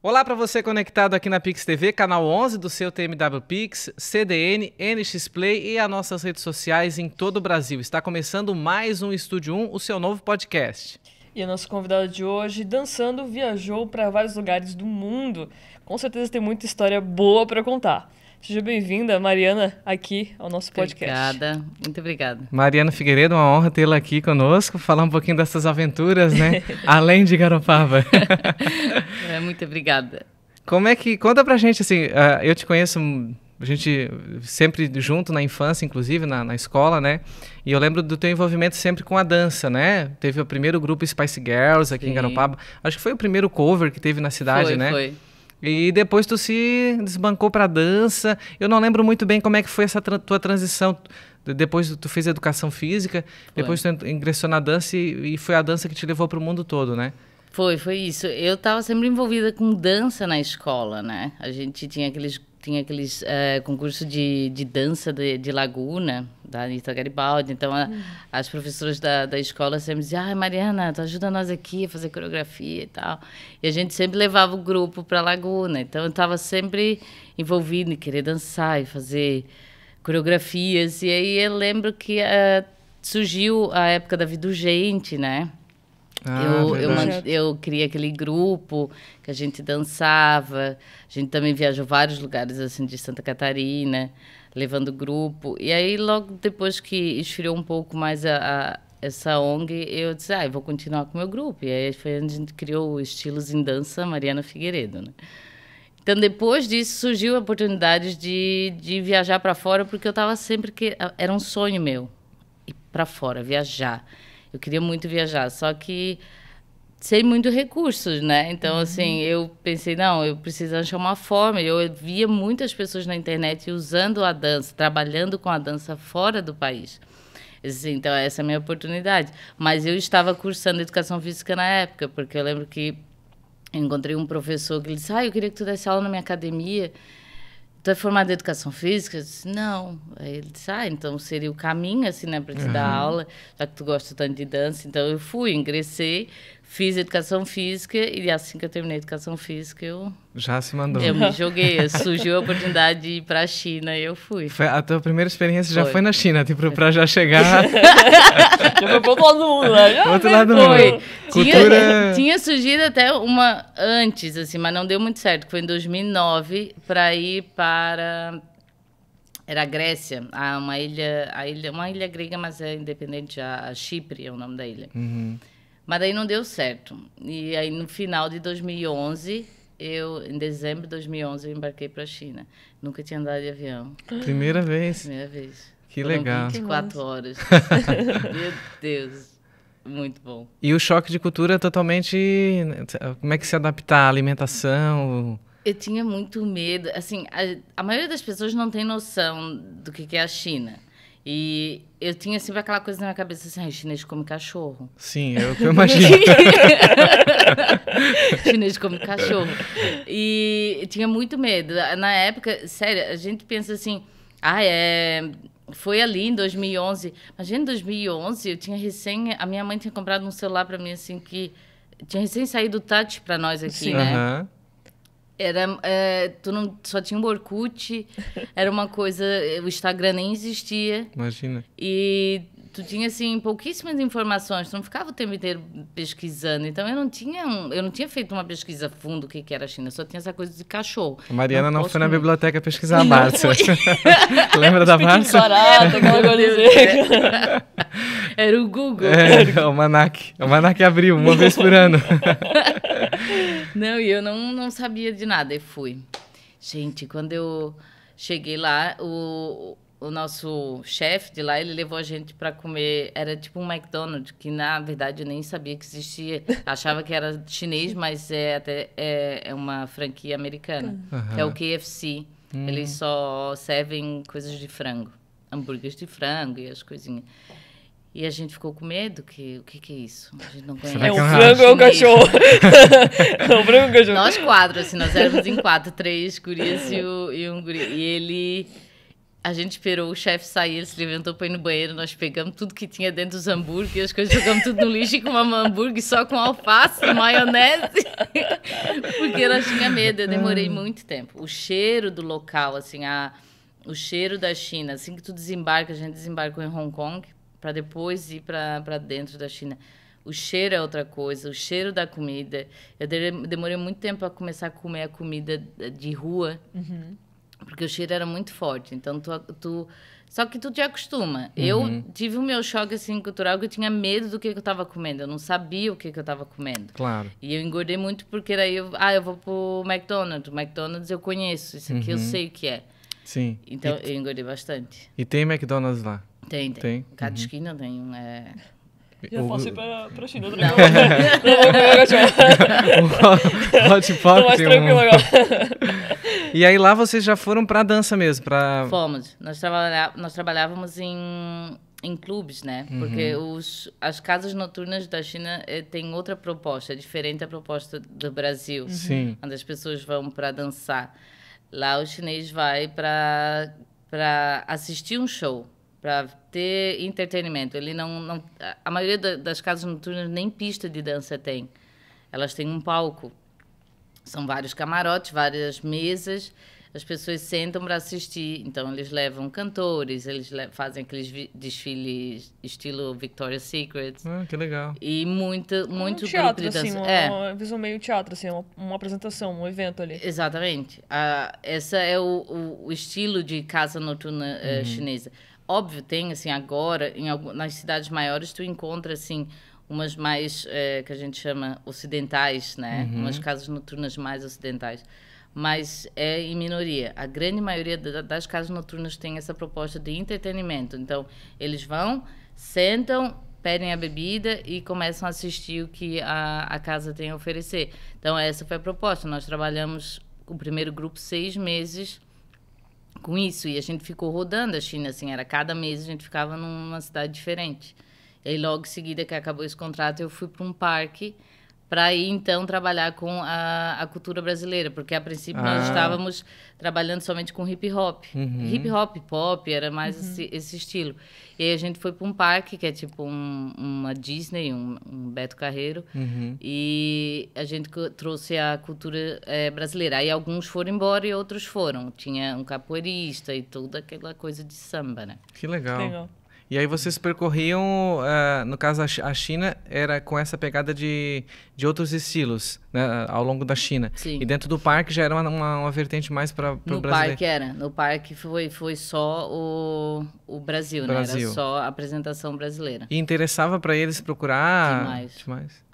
Olá para você conectado aqui na Pix TV, canal 11 do seu TMW Pix, CDN, NX Play e as nossas redes sociais em todo o Brasil. Está começando mais um Estúdio 1, o seu novo podcast. E a nossa convidada de hoje, dançando, viajou para vários lugares do mundo. Com certeza tem muita história boa para contar. Seja bem-vinda, Mariana, aqui ao nosso podcast. Obrigada, muito obrigada. Mariana Figueiredo, uma honra tê-la aqui conosco, falar um pouquinho dessas aventuras, né? Além de Garopaba. Muito obrigada. Como é que... Conta pra gente, assim, eu te conheço... A gente sempre junto na infância, inclusive, na escola, né? E eu lembro do teu envolvimento sempre com a dança, né? Teve o primeiro grupo Spice Girls aqui em Garopaba. Acho que foi o primeiro cover que teve na cidade, né? Foi. E depois tu se desbancou pra dança. Eu não lembro muito bem como é que foi essa tua transição. Depois tu fez educação física, depois tu ingressou na dança e foi a dança que te levou pro mundo todo, né? Foi isso. Eu estava sempre envolvida com dança na escola, né? A gente tinha aqueles concursos de dança de Laguna, da Anitta Garibaldi. Então, as professoras da escola sempre diziam, Mariana, tu ajuda nós aqui a fazer coreografia e tal. E a gente sempre levava o grupo para Laguna. Então, eu estava sempre envolvida em querer dançar e fazer coreografias. E aí, eu lembro que surgiu a época da Vida Urgente, né? Eu criei aquele grupo que a gente dançava, a gente também viajou vários lugares assim de Santa Catarina, levando grupo. E aí, logo depois que esfriou um pouco mais essa ONG, eu disse, eu vou continuar com o meu grupo. E aí foi onde a gente criou o Estilos em Dança Mariana Figueiredo, né? Então, depois disso, surgiu a oportunidade de viajar para fora, porque eu estava sempre... Era um sonho meu, ir para fora, viajar. Eu queria muito viajar, só que sem muitos recursos, né? Então, assim, eu pensei, não, eu preciso achar uma forma. Eu via muitas pessoas na internet usando a dança, trabalhando com a dança fora do país. Assim, então, essa é a minha oportunidade. Mas eu estava cursando educação física na época, porque eu lembro que eu encontrei um professor que ele disse, eu queria que tu desse aula na minha academia. Tu é formada em educação física? Eu disse, não. Aí ele disse, então seria o caminho, assim, né, para te dar aula, já que tu gosta tanto de dança. Então eu ingressei, fiz educação física e assim que eu terminei a educação física, eu... Já se mandou. Eu me joguei, surgiu a oportunidade de ir para a China e eu fui. A tua primeira experiência já foi na China, tipo, para já chegar... Já foi pro outro lado do mundo, né? Outro lado do mundo. Cultura... Tinha surgido até uma antes, assim, mas não deu muito certo. Foi em 2009 para ir para... Era a Grécia, uma ilha grega, mas é independente, a Chipre é o nome da ilha. Mas daí não deu certo. E aí no final de 2011, em dezembro de 2011, eu embarquei para a China. Nunca tinha andado de avião. Primeira vez? Primeira vez. Que Foram legal. 24 horas. Meu Deus. Muito bom. E o choque de cultura é totalmente... Como é que se adaptar à alimentação? Eu tinha muito medo. Assim, a maioria das pessoas não tem noção do que é a China. E eu tinha sempre aquela coisa na minha cabeça assim, chinês come cachorro. Sim, é o que eu imagino. Chinês come cachorro. E eu tinha muito medo. Na época, sério, a gente pensa assim, foi ali em 2011. Mas em 2011, eu tinha a minha mãe tinha comprado um celular para mim, assim, que tinha recém saído o Touch para nós aqui, né? Só tinha um Orkut, era uma coisa, o Instagram nem existia. Imagina. E tu tinha, assim, pouquíssimas informações, tu não ficava o tempo inteiro pesquisando. Então, eu não tinha feito uma pesquisa fundo do que era a China, só tinha essa coisa de cachorro. A Mariana não foi na biblioteca pesquisar a Barça. Lembra da Barça? Era o Google. O Almanac. O Almanac abriu uma vez por ano. Não, e eu não sabia de nada, e fui. Gente, quando eu cheguei lá, o nosso chefe de lá, ele levou a gente para comer, era tipo um McDonald's, que na verdade eu nem sabia que existia. Achava que era chinês, mas é uma franquia americana. É o KFC. Eles só servem coisas de frango, hambúrgueres de frango e as coisinhas. E a gente ficou com medo, o que é isso? A gente não conhece. É um frango ou um cachorro? É um frango ou um cachorro? Nós 4, assim, nós éramos em 4, 3 gurias e um guri. E ele... A gente esperou o chefe sair, ele se levantou para ir no banheiro, nós pegamos tudo que tinha dentro dos hambúrgueres, jogamos tudo no lixo e comemos hambúrguer só com alface, maionese, porque ela tinha medo. Eu demorei muito tempo. O cheiro do local, assim, o cheiro da China, assim que tu desembarca, a gente desembarcou em Hong Kong, para depois ir para dentro da China. O cheiro é outra coisa, o cheiro da comida. Eu demorei muito tempo para começar a comer a comida de rua, porque o cheiro era muito forte. Então, só que tu te acostuma. Eu tive o meu choque assim, cultural, que eu tinha medo do que eu estava comendo. Eu não sabia o que eu estava comendo. Claro. E eu engordei muito porque daí eu vou pro McDonald's. O McDonald's eu conheço, isso aqui eu sei o que é. Sim. Então, eu engordei bastante. E tem McDonald's lá? Tem. Cada esquina tem um... Já posso ir pra China. Não. Não vou comer Hot Pot. Tô mais tranquilo agora. E aí lá vocês já foram pra dança mesmo? Fomos. Nós trabalhávamos em clubes, né? Porque as casas noturnas da China têm outra proposta, é diferente da proposta do Brasil. Sim. Onde as pessoas vão para dançar. Lá o chinês vai para assistir um show, para ter entretenimento. Ele não a maioria das casas noturnas nem pista de dança tem. Elas têm um palco. São vários camarotes, várias mesas. As pessoas sentam para assistir. Então, eles levam cantores, eles fazem aqueles desfiles estilo Victoria's Secret. Que legal. E muito teatro, grupo de dança. Assim, uma visão meio teatro, assim, uma apresentação, um evento ali. Exatamente. Essa é o estilo de casa noturna chinesa. Óbvio, tem, assim, agora, nas cidades maiores, tu encontra, assim, umas mais, que a gente chama ocidentais, né? Umas casas noturnas mais ocidentais. Mas é em minoria. A grande maioria das casas noturnas tem essa proposta de entretenimento. Então, eles vão, sentam, pedem a bebida e começam a assistir o que a casa tem a oferecer. Então, essa foi a proposta. Nós trabalhamos com o primeiro grupo 6 meses com isso. E a gente ficou rodando a China, assim, era cada mês a gente ficava numa cidade diferente. E aí, logo em seguida que acabou esse contrato, eu fui para um parque para ir, então, trabalhar com a cultura brasileira, porque, a princípio, nós estávamos trabalhando somente com hip-hop. Hip-hop, pop, era mais esse estilo. E aí, a gente foi para um parque, que é tipo uma Disney, um Beto Carreiro, e a gente trouxe a cultura brasileira. Aí, alguns foram embora e outros foram. Tinha um capoeirista e toda aquela coisa de samba, né? Que legal. Legal. E aí vocês percorriam, no caso a China, era com essa pegada de outros estilos, né, ao longo da China. Sim. E dentro do parque já era uma vertente mais para o brasileiro. No parque foi só o Brasil, né? Era só a apresentação brasileira. E interessava para eles procurar? Demais.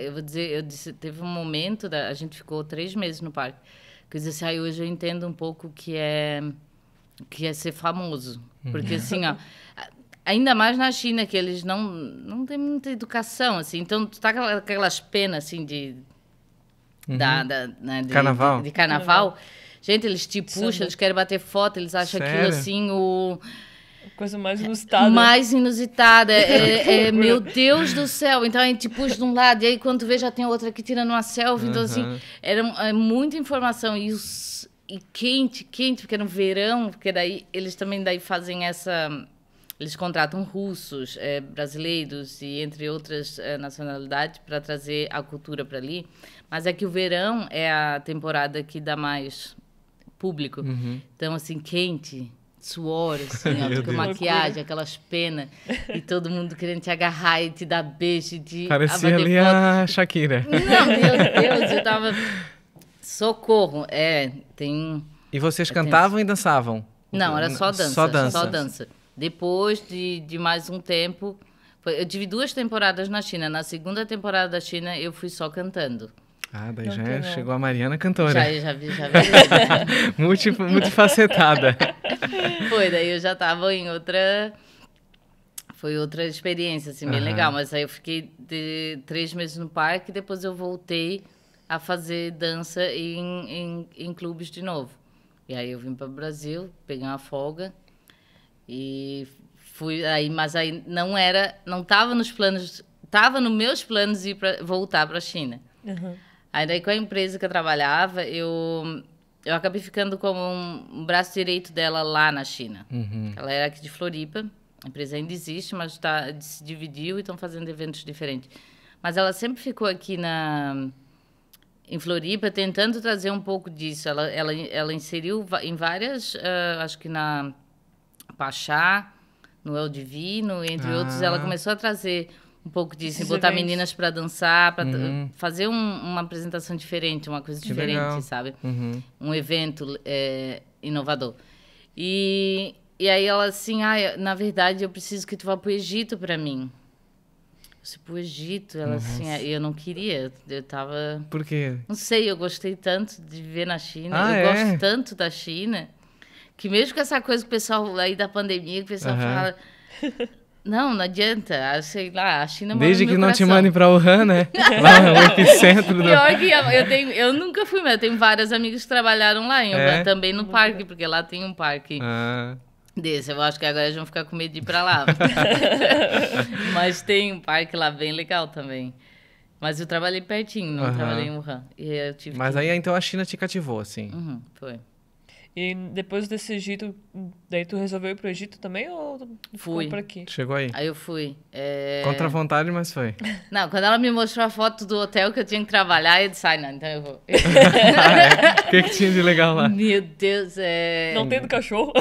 Eu vou dizer, teve um momento, a gente ficou 3 meses no parque, que eu disse assim, hoje eu entendo um pouco o que é ser famoso. Porque assim, ó, ainda mais na China, que eles não têm muita educação, assim. Então, tu tá com aquelas penas, assim, né, carnaval. De carnaval. Gente, eles te puxam, eles querem bater foto, eles acham aquilo, assim, coisa mais inusitada. Mais inusitada. Meu Deus do céu. Então, a gente puxa de um lado, e aí, quando tu vê, já tem outra aqui tirando uma selfie. Então, assim, era muita informação. E quente, porque era no verão, porque daí eles também fazem eles contratam russos, brasileiros e entre outras nacionalidades para trazer a cultura para ali. Mas é que o verão é a temporada que dá mais público. Então, assim, quente, suor, assim, ó, com maquiagem, aquelas penas, e todo mundo querendo te agarrar e te dar beijo. Parecia ali a Shakira. Não, meu Deus, eu tava... Socorro, tem... E vocês cantavam e dançavam? Não, era só dança. Só dança. Depois de mais um tempo... Eu tive 2 temporadas na China. Na segunda temporada da China, eu fui só cantando. Daí chegou a Mariana cantora. Já vi. Multifacetada. Foi, daí eu já estava em outra... Foi outra experiência, assim, bem legal. Mas aí eu fiquei 3 meses no parque e depois eu voltei a fazer dança em clubes de novo. E aí eu vim para o Brasil, peguei uma folga e fui aí, mas aí não estava nos planos, estava nos meus planos voltar para a China. Aí daí com a empresa que eu trabalhava, eu acabei ficando como um braço direito dela lá na China. Uhum. Ela era aqui de Floripa, a empresa ainda existe, mas se dividiu e estão fazendo eventos diferentes. Mas ela sempre ficou aqui em Floripa, tentando trazer um pouco disso. Ela inseriu em várias, acho que na Pachá, no El Divino, entre outros, ela começou a trazer um pouco disso, botar meninas para dançar, para fazer uma apresentação diferente, uma coisa diferente, legal. sabe? Uhum. Um evento inovador. E aí ela assim, na verdade eu preciso que tu vá pro Egito para mim. Eu pro Egito, ela assim, eu não queria, eu tava... Por quê? Não sei, eu gostei tanto de viver na China, Ah, eu gosto tanto da China, que mesmo com essa coisa que o pessoal aí da pandemia, que o pessoal fala... Não adianta, sei lá, a China mora Desde no que meu não te coração. mandem pra Wuhan, né? Lá no epicentro do... Pior que eu nunca fui, mas eu tenho vários amigos que trabalharam lá em Wuhan, também no parque, porque lá tem um parque desse. Eu acho que agora eles vão ficar com medo de ir pra lá. Mas tem um parque lá bem legal também. Mas eu trabalhei pertinho, não trabalhei em Wuhan. E eu tive aí então a China te cativou, assim. Foi. E depois desse Egito, daí tu resolveu ir pro Egito também ou ficou por aqui? Chegou aí? Aí eu fui. Contra a vontade, mas foi. Não, quando ela me mostrou a foto do hotel que eu tinha que trabalhar, eu disse, não, então eu vou. O que tinha de legal lá? Meu Deus, Não tendo cachorro?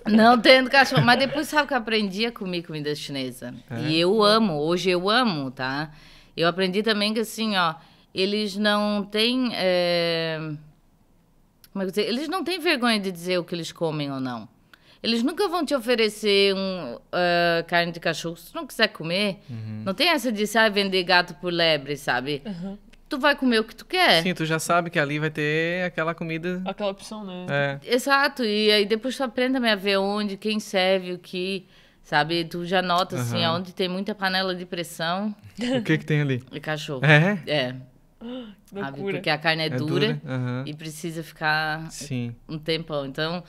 Não tendo cachorro. Mas depois, sabe que eu aprendi a comer comida chinesa. E eu amo, hoje eu amo, tá? Eu aprendi também que assim, ó, eles não têm... Como é que eu dizer? Eles não têm vergonha de dizer o que eles comem ou não. Eles nunca vão te oferecer carne de cachorro se tu não quiser comer. Não tem essa de vender gato por lebre, sabe? Tu vai comer o que tu quer. Sim, tu já sabe que ali vai ter aquela comida... Aquela opção, né? Exato. E aí depois tu aprende também a ver onde, quem serve, o que... Sabe? Tu já nota, assim, onde tem muita panela de pressão. O que tem ali? E cachorro. Loucura. Porque a carne é dura Uhum. e precisa ficar Sim. um tempão. Então,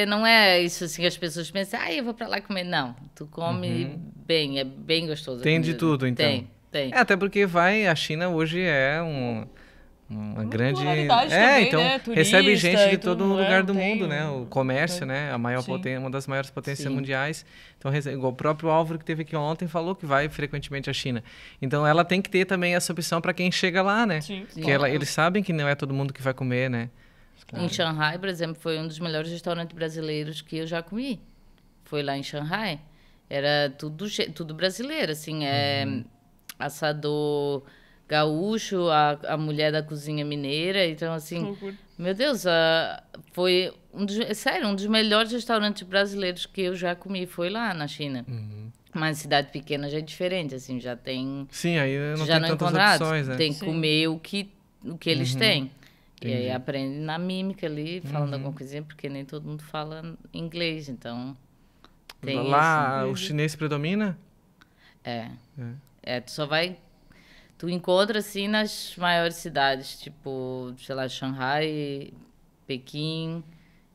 não é isso assim que as pessoas pensam, eu vou pra lá comer. Não, tu come bem, é bem gostoso. Tem de tudo, então. Tem. Até porque a China hoje é uma grande... popularidade também, então né? recebe Turista gente de e todo tudo, lugar do tem mundo, né? O comércio, né? A maior uma das maiores potências mundiais. Então, igual o próprio Álvaro que teve aqui ontem falou que vai frequentemente à China. Então, ela tem que ter também essa opção para quem chega lá, né? Sim. Porque eles sabem que não é todo mundo que vai comer, né? Em Xangai, por exemplo, foi um dos melhores restaurantes brasileiros que eu já comi. Foi lá em Xangai. Era tudo brasileiro, assim, assador gaúcho, a mulher da cozinha mineira. Então, assim, meu Deus, foi um dos melhores restaurantes brasileiros que eu já comi. Foi lá na China. Mas cidade pequena já é diferente, assim, já tem... Sim, aí não já tem não tantas opções, né? Tem que comer o que eles têm. Entendi. E aí aprende na mímica ali, falando alguma coisinha, porque nem todo mundo fala inglês, então... Tem lá o chinês predomina? tu só vai... Tu encontra, assim, nas maiores cidades, tipo, sei lá, Xangai, Pequim,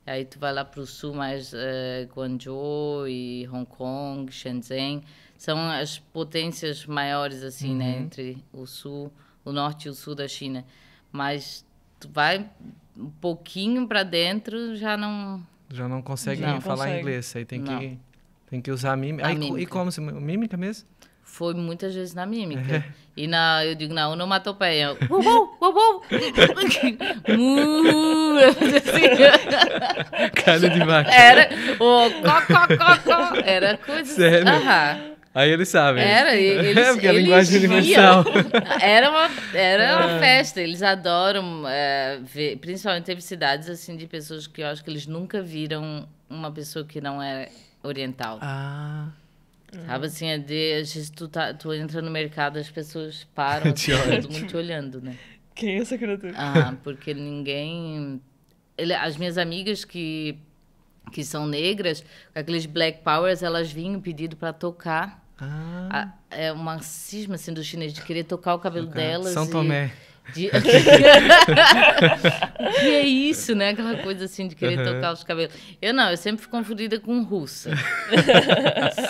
aí tu vai lá pro sul, mais Guangzhou e Hong Kong, Shenzhen. São as potências maiores, assim, né, entre o norte e o sul da China. Mas tu vai um pouquinho para dentro, já não consegue falar inglês, aí tem que usar a mímica. E como se mímica mesmo? Foi muitas vezes na mímica. E eu digo na onomatopeia. Uou. Cara de vaca. Era o có. Era coisa... Sério? Aí eles sabem. Eles porque a linguagem universal. Era uma festa. Eles adoram ver. Principalmente teve cidades assim de pessoas que eu acho que eles nunca viram uma pessoa que não é oriental. Sabe assim, às vezes tu entra no mercado, as pessoas param, todo mundo te olhando, né? Quem é essa criatura? Porque ninguém... As minhas amigas que são negras, com aqueles Black Powers, elas vinham pedido para tocar. É uma cisma, assim, do chinês, de querer tocar o cabelo delas. São Tomé. Que é isso, né? Aquela coisa assim de querer tocar os cabelos. Eu sempre fui confundida com russa.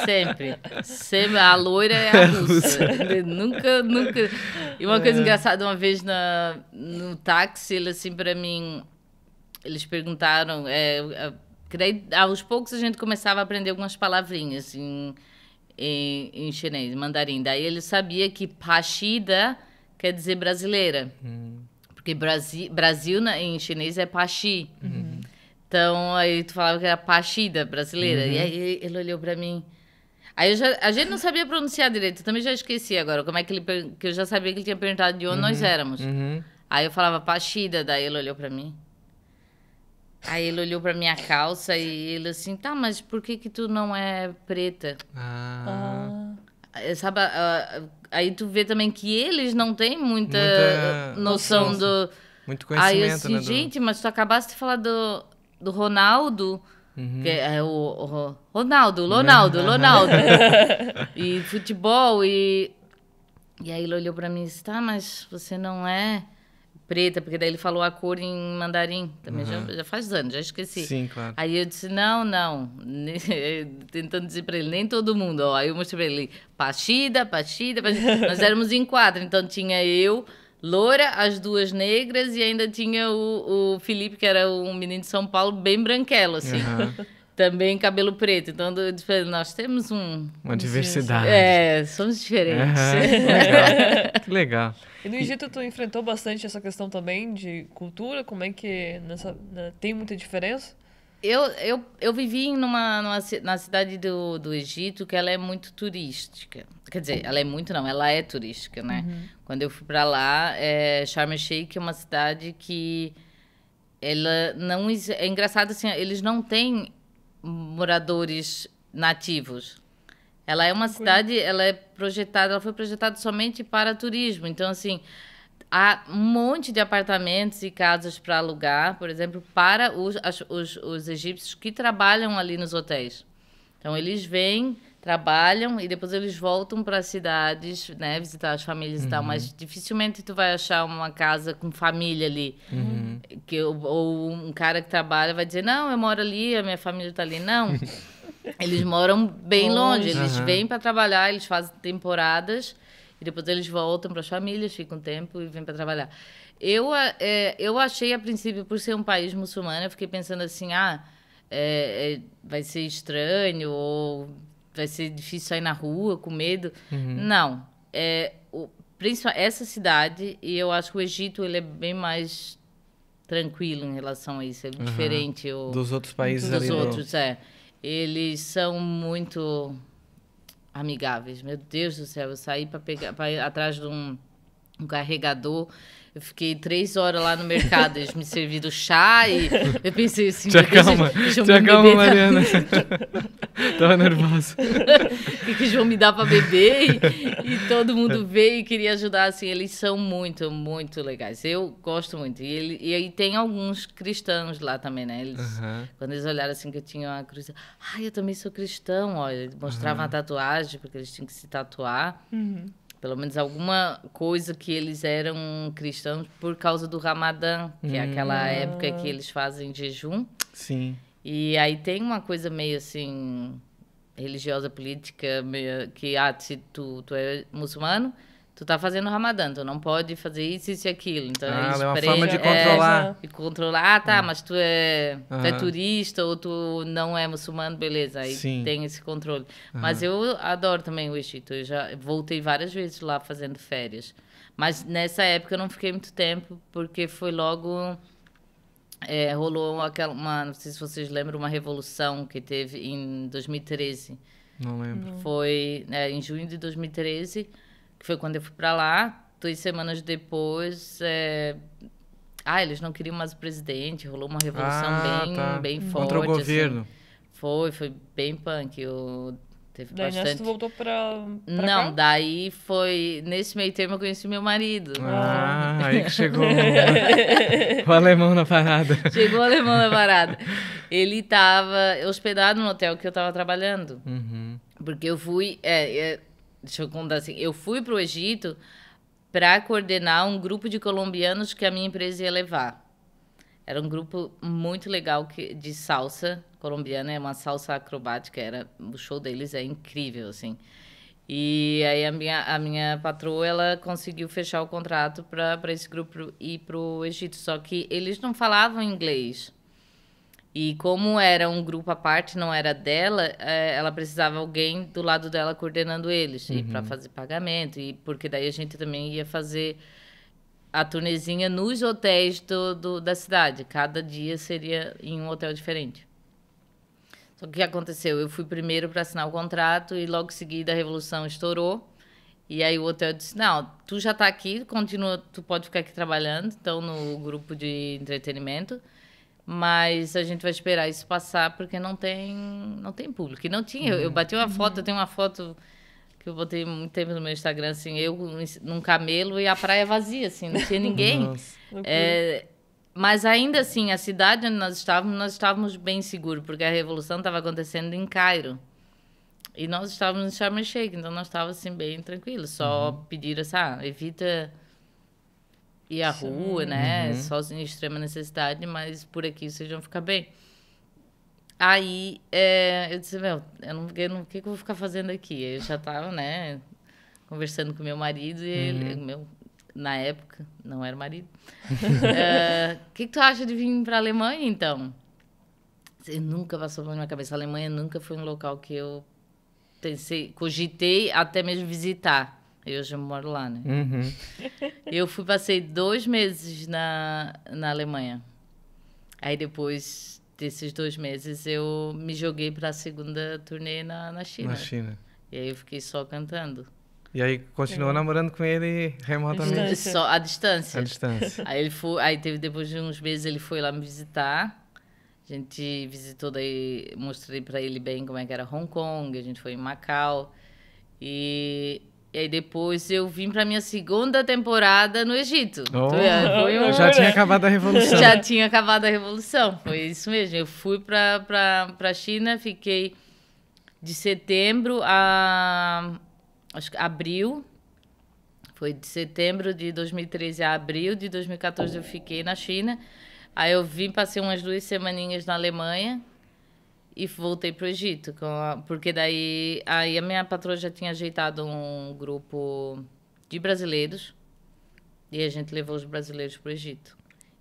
Sempre. A loira é a russa. Nunca. E uma coisa engraçada, uma vez no táxi, ele assim, pra mim, eles perguntaram, que daí, aos poucos a gente começava a aprender algumas palavrinhas em chinês, mandarim. Daí ele sabia que Pachida quer dizer brasileira. Porque Brasil em chinês é Pachi. Então, aí tu falava que era Pachida brasileira. E aí ele olhou pra mim. Aí a gente não sabia pronunciar direito. Eu também já esqueci agora como é que que eu já sabia que ele tinha perguntado de onde nós éramos. Aí eu falava Pachida, daí ele olhou pra mim. Aí ele olhou pra minha calça e ele assim, tá, mas por que tu não é preta? Sabe, aí tu vê também que eles não têm muita noção do... Muito conhecimento, aí eu assim, né? gente, mas tu acabaste de falar do Ronaldo, que é o Ronaldo. E futebol, e aí ele olhou pra mim e disse, tá, mas você não é preta, porque daí ele falou a cor em mandarim, também já faz anos, já esqueci. Sim, claro. Aí eu disse, não, tentando dizer pra ele, nem todo mundo, ó. Aí eu mostrei pra ele, Pachida. Nós éramos em 4, então tinha eu, loura, as 2 negras e ainda tinha o Felipe, que era um menino de São Paulo, bem branquelo, assim. Também cabelo preto. Então, eu disse pra ele, nós temos uma diversidade. Somos diferentes. Legal. Que legal. E no Egito tu enfrentou bastante essa questão também de cultura? Como é que tem muita diferença? Eu vivi na cidade do Egito, que ela é muito turística. Quer dizer, ela é muito não, ela é turística, né? Quando eu fui para lá, Sharm el-Sheikh é uma cidade que ela não... É engraçado assim, eles não têm moradores nativos. Ela é uma cidade, ela foi projetada somente para turismo. Então, assim, há um monte de apartamentos e casas para alugar, por exemplo, para os egípcios que trabalham ali nos hotéis. Então, eles vêm, trabalham e depois eles voltam para as cidades, né, visitar as famílias e tal. Mas dificilmente tu vai achar uma casa com família ali. Ou um cara que trabalha vai dizer, não, eu moro ali, a minha família está ali. Não. Eles moram bem longe, eles vêm para trabalhar, eles fazem temporadas e depois eles voltam para as famílias, ficam um tempo e vêm para trabalhar. Eu achei, a princípio, por ser um país muçulmano, eu fiquei pensando assim, vai ser estranho ou vai ser difícil sair na rua com medo. Não. Principalmente essa cidade, e eu acho que o Egito ele é bem mais tranquilo em relação a isso, é diferente. Dos outros países dos ali. Outros, Eles são muito amigáveis. Meu Deus do céu, eu saí para ir atrás de um carregador. Eu fiquei 3 horas lá no mercado, eles me serviram chá e eu pensei assim... Te acalma, Mariana. Tava nervosa. O que eles vão me dar para beber? E todo mundo veio e queria ajudar, assim. Eles são muito, muito legais. Eu gosto muito. E aí tem alguns cristãos lá também, né? Quando eles olharam assim que eu tinha uma cruz... eu também sou cristão, olha. Eles mostravam a tatuagem, porque eles tinham que se tatuar. Pelo menos alguma coisa que eles eram cristãos por causa do Ramadã, que é aquela época que eles fazem jejum. Sim. E aí tem uma coisa meio assim, religiosa, política, meio que, se tu é muçulmano, tu tá fazendo Ramadã, tu não pode fazer isso e aquilo. Então, eles é uma forma de controlar. E controlar, mas tu é turista ou tu não é muçulmano, beleza, aí tem esse controle. Mas eu adoro também o Egito, eu já voltei várias vezes lá fazendo férias. Mas nessa época eu não fiquei muito tempo, porque foi logo... rolou não sei se vocês lembram, uma revolução que teve em 2013. Não lembro. Foi em junho de 2013... que foi quando eu fui para lá. 2 semanas depois, eles não queriam mais o presidente, rolou uma revolução bem forte. Contra o governo. Assim. Foi bem punk. Teve daí bastante... tu voltou pra Não, cá? daí foi... Nesse meio termo eu conheci meu marido. Aí que chegou o alemão na parada. Chegou o alemão na parada. Ele estava hospedado no hotel que eu estava trabalhando. Porque eu fui... deixa eu contar assim, eu fui pro Egito para coordenar um grupo de colombianos que a minha empresa ia levar. Era um grupo muito legal de salsa colombiana, é uma salsa acrobática, o show deles é incrível, assim. E aí a minha patroa, ela conseguiu fechar o contrato para esse grupo ir para o Egito, só que eles não falavam inglês. E como era um grupo à parte, não era dela, ela precisava alguém do lado dela coordenando eles, e para fazer pagamento, e porque daí a gente também ia fazer a turnezinha nos hotéis da cidade. Cada dia seria em um hotel diferente. Só que o que aconteceu? Eu fui primeiro para assinar o contrato e logo em seguida a Revolução estourou. E aí o hotel disse, não, tu já está aqui, continua, tu pode ficar aqui trabalhando, então no grupo de entretenimento, mas a gente vai esperar isso passar porque não tem público. E não tinha, eu bati uma foto, eu tenho uma foto que eu botei muito tempo no meu Instagram, assim, eu num camelo e a praia vazia, assim, não tinha ninguém. Mas ainda assim, a cidade onde nós estávamos bem seguros, porque a Revolução estava acontecendo em Cairo. E nós estávamos em Sharm el-Sheikh, então nós estávamos assim, bem tranquilos. Só pediram assim, evita ir à rua, né? Só em extrema necessidade, mas por aqui vocês vão ficar bem. Aí eu disse, o que eu vou ficar fazendo aqui? Eu já estava, né, conversando com meu marido e ele, na época, não era marido. O que tu acha de vir para a Alemanha, então? Nunca passou pela minha cabeça. A Alemanha nunca foi um local que eu cogitei até mesmo visitar. Eu já moro lá, né? Eu passei 2 meses na Alemanha. Aí depois desses 2 meses eu me joguei para a segunda turnê na China. Na China. E aí eu fiquei só cantando. E aí continuou namorando com ele remotamente? Só à distância. À distância. Aí depois de uns meses ele foi lá me visitar. A gente visitou, daí mostrei para ele bem como é que era Hong Kong, a gente foi em Macau. E aí depois eu vim para minha segunda temporada no Egito. Já tinha acabado a Revolução. Já tinha acabado a Revolução, foi isso mesmo. Eu fui para a China, fiquei de setembro acho que abril, foi de setembro de 2013 a abril de 2014 eu fiquei na China. Aí eu passei umas 2 semaninhas na Alemanha e voltei para o Egito. Porque daí a minha patroa já tinha ajeitado um grupo de brasileiros e a gente levou os brasileiros para o Egito.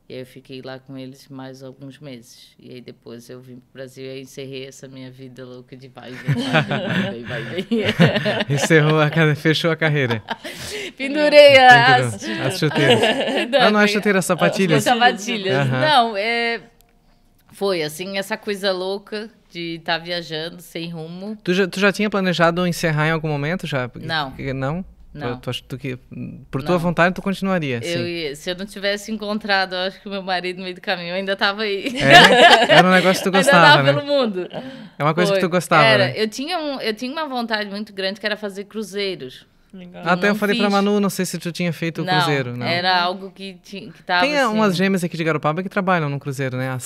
E aí eu fiquei lá com eles mais alguns meses. E aí depois eu vim para o Brasil e aí encerrei essa minha vida louca de vai, vem. Encerrou fechou a carreira. Pendurei as chuteiras. Não é chuteira, sapatilhas. Sapatilhas. Não, foi assim, essa coisa louca de estar viajando sem rumo. Tu já tinha planejado encerrar em algum momento? Já? Não. Não? Não. Por tua vontade, tu continuaria? Se eu não tivesse encontrado, eu acho que o meu marido no meio do caminho ainda estava aí. Era um negócio que tu gostava, ainda tava pelo mundo. É uma coisa que tu gostava, né? Eu tinha uma vontade muito grande que era fazer cruzeiros. Legal. Até eu falei pra Manu, não sei se tu tinha feito o cruzeiro. Não, era algo que tava Tem assim, umas gêmeas aqui de Garopaba que trabalham no cruzeiro, né? A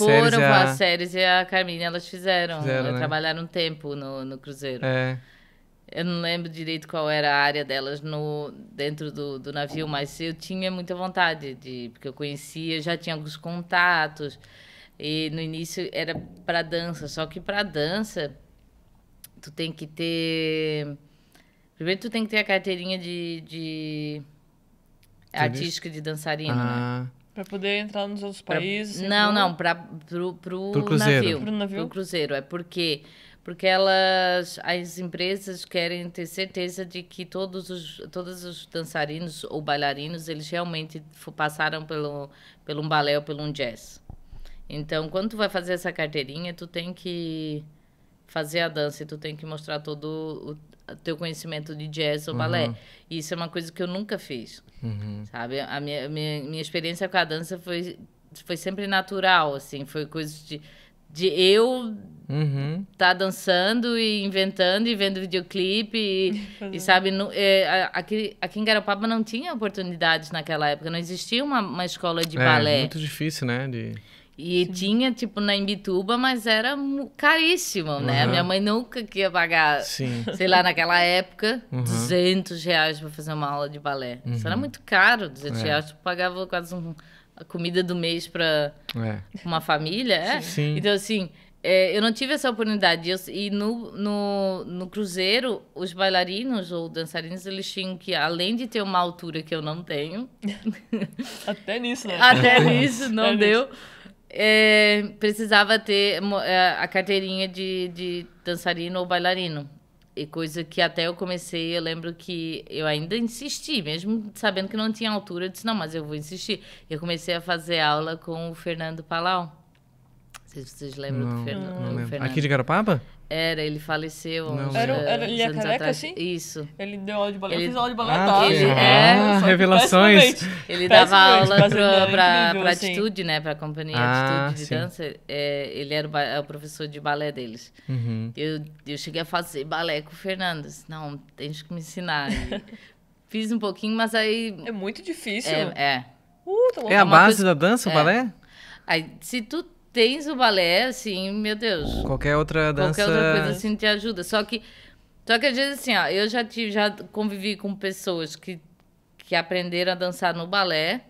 Séries e a Carmine, elas fizeram né? Trabalharam um tempo no cruzeiro. Eu não lembro direito qual era a área delas dentro do navio, mas eu tinha muita vontade porque eu conhecia, já tinha alguns contatos. E no início era para dança, só que para dança tu tem que ter... Primeiro tu tem que ter a carteirinha de artística de dançarino, né? Para poder entrar nos outros países? Não, pro cruzeiro. Pro cruzeiro, é porque as empresas querem ter certeza de que todos os dançarinos ou bailarinos, eles realmente passaram pelo um balé ou pelo um jazz. Então, quando tu vai fazer essa carteirinha, tu tem que fazer a dança e tu tem que mostrar todo o teu conhecimento de jazz ou balé. E isso é uma coisa que eu nunca fiz, sabe? A minha experiência com a dança foi sempre natural, assim, foi coisa de eu tá dançando e inventando e vendo videoclipe e sabe, aqui em Garopaba não tinha oportunidades naquela época, não existia uma escola de balé. É muito difícil, né? E tinha, tipo, na Imbituba, mas era caríssimo, né? A minha mãe nunca queria pagar, sei lá, naquela época, R$200 para fazer uma aula de balé. Isso era muito caro, R$200. Tu pagava quase a comida do mês para uma família. Então, assim, eu não tive essa oportunidade. E no cruzeiro, os bailarinos ou dançarinos, eles tinham que, além de ter uma altura que eu não tenho... Até nisso, né? Até nisso, não deu... precisava ter a carteirinha de dançarino ou bailarino. E coisa que até eu comecei, eu lembro que eu ainda insisti, mesmo sabendo que não tinha altura, eu disse, não, mas eu vou insistir. Eu comecei a fazer aula com o Fernando Palau. Não sei se vocês lembram do Fernando. Não lembro. Aqui de Garopaba? Ele faleceu. Ele é careca, assim? Isso. Ele deu aula de balé, eu fiz aula de balé revelações. Ele dava aula para assim. Atitude, né? Para a companhia Atitude de dança. Ele era o professor de balé deles. Eu cheguei a fazer balé com o Fernando. Disse, não, tens que me ensinar. Fiz um pouquinho, mas aí... É muito difícil. É a base da dança, o balé? Aí, se tu tens o balé, assim, meu Deus. Qualquer outra dança... Qualquer outra coisa, assim, te ajuda. Só que às vezes, assim, ó, eu já convivi com pessoas que aprenderam a dançar no balé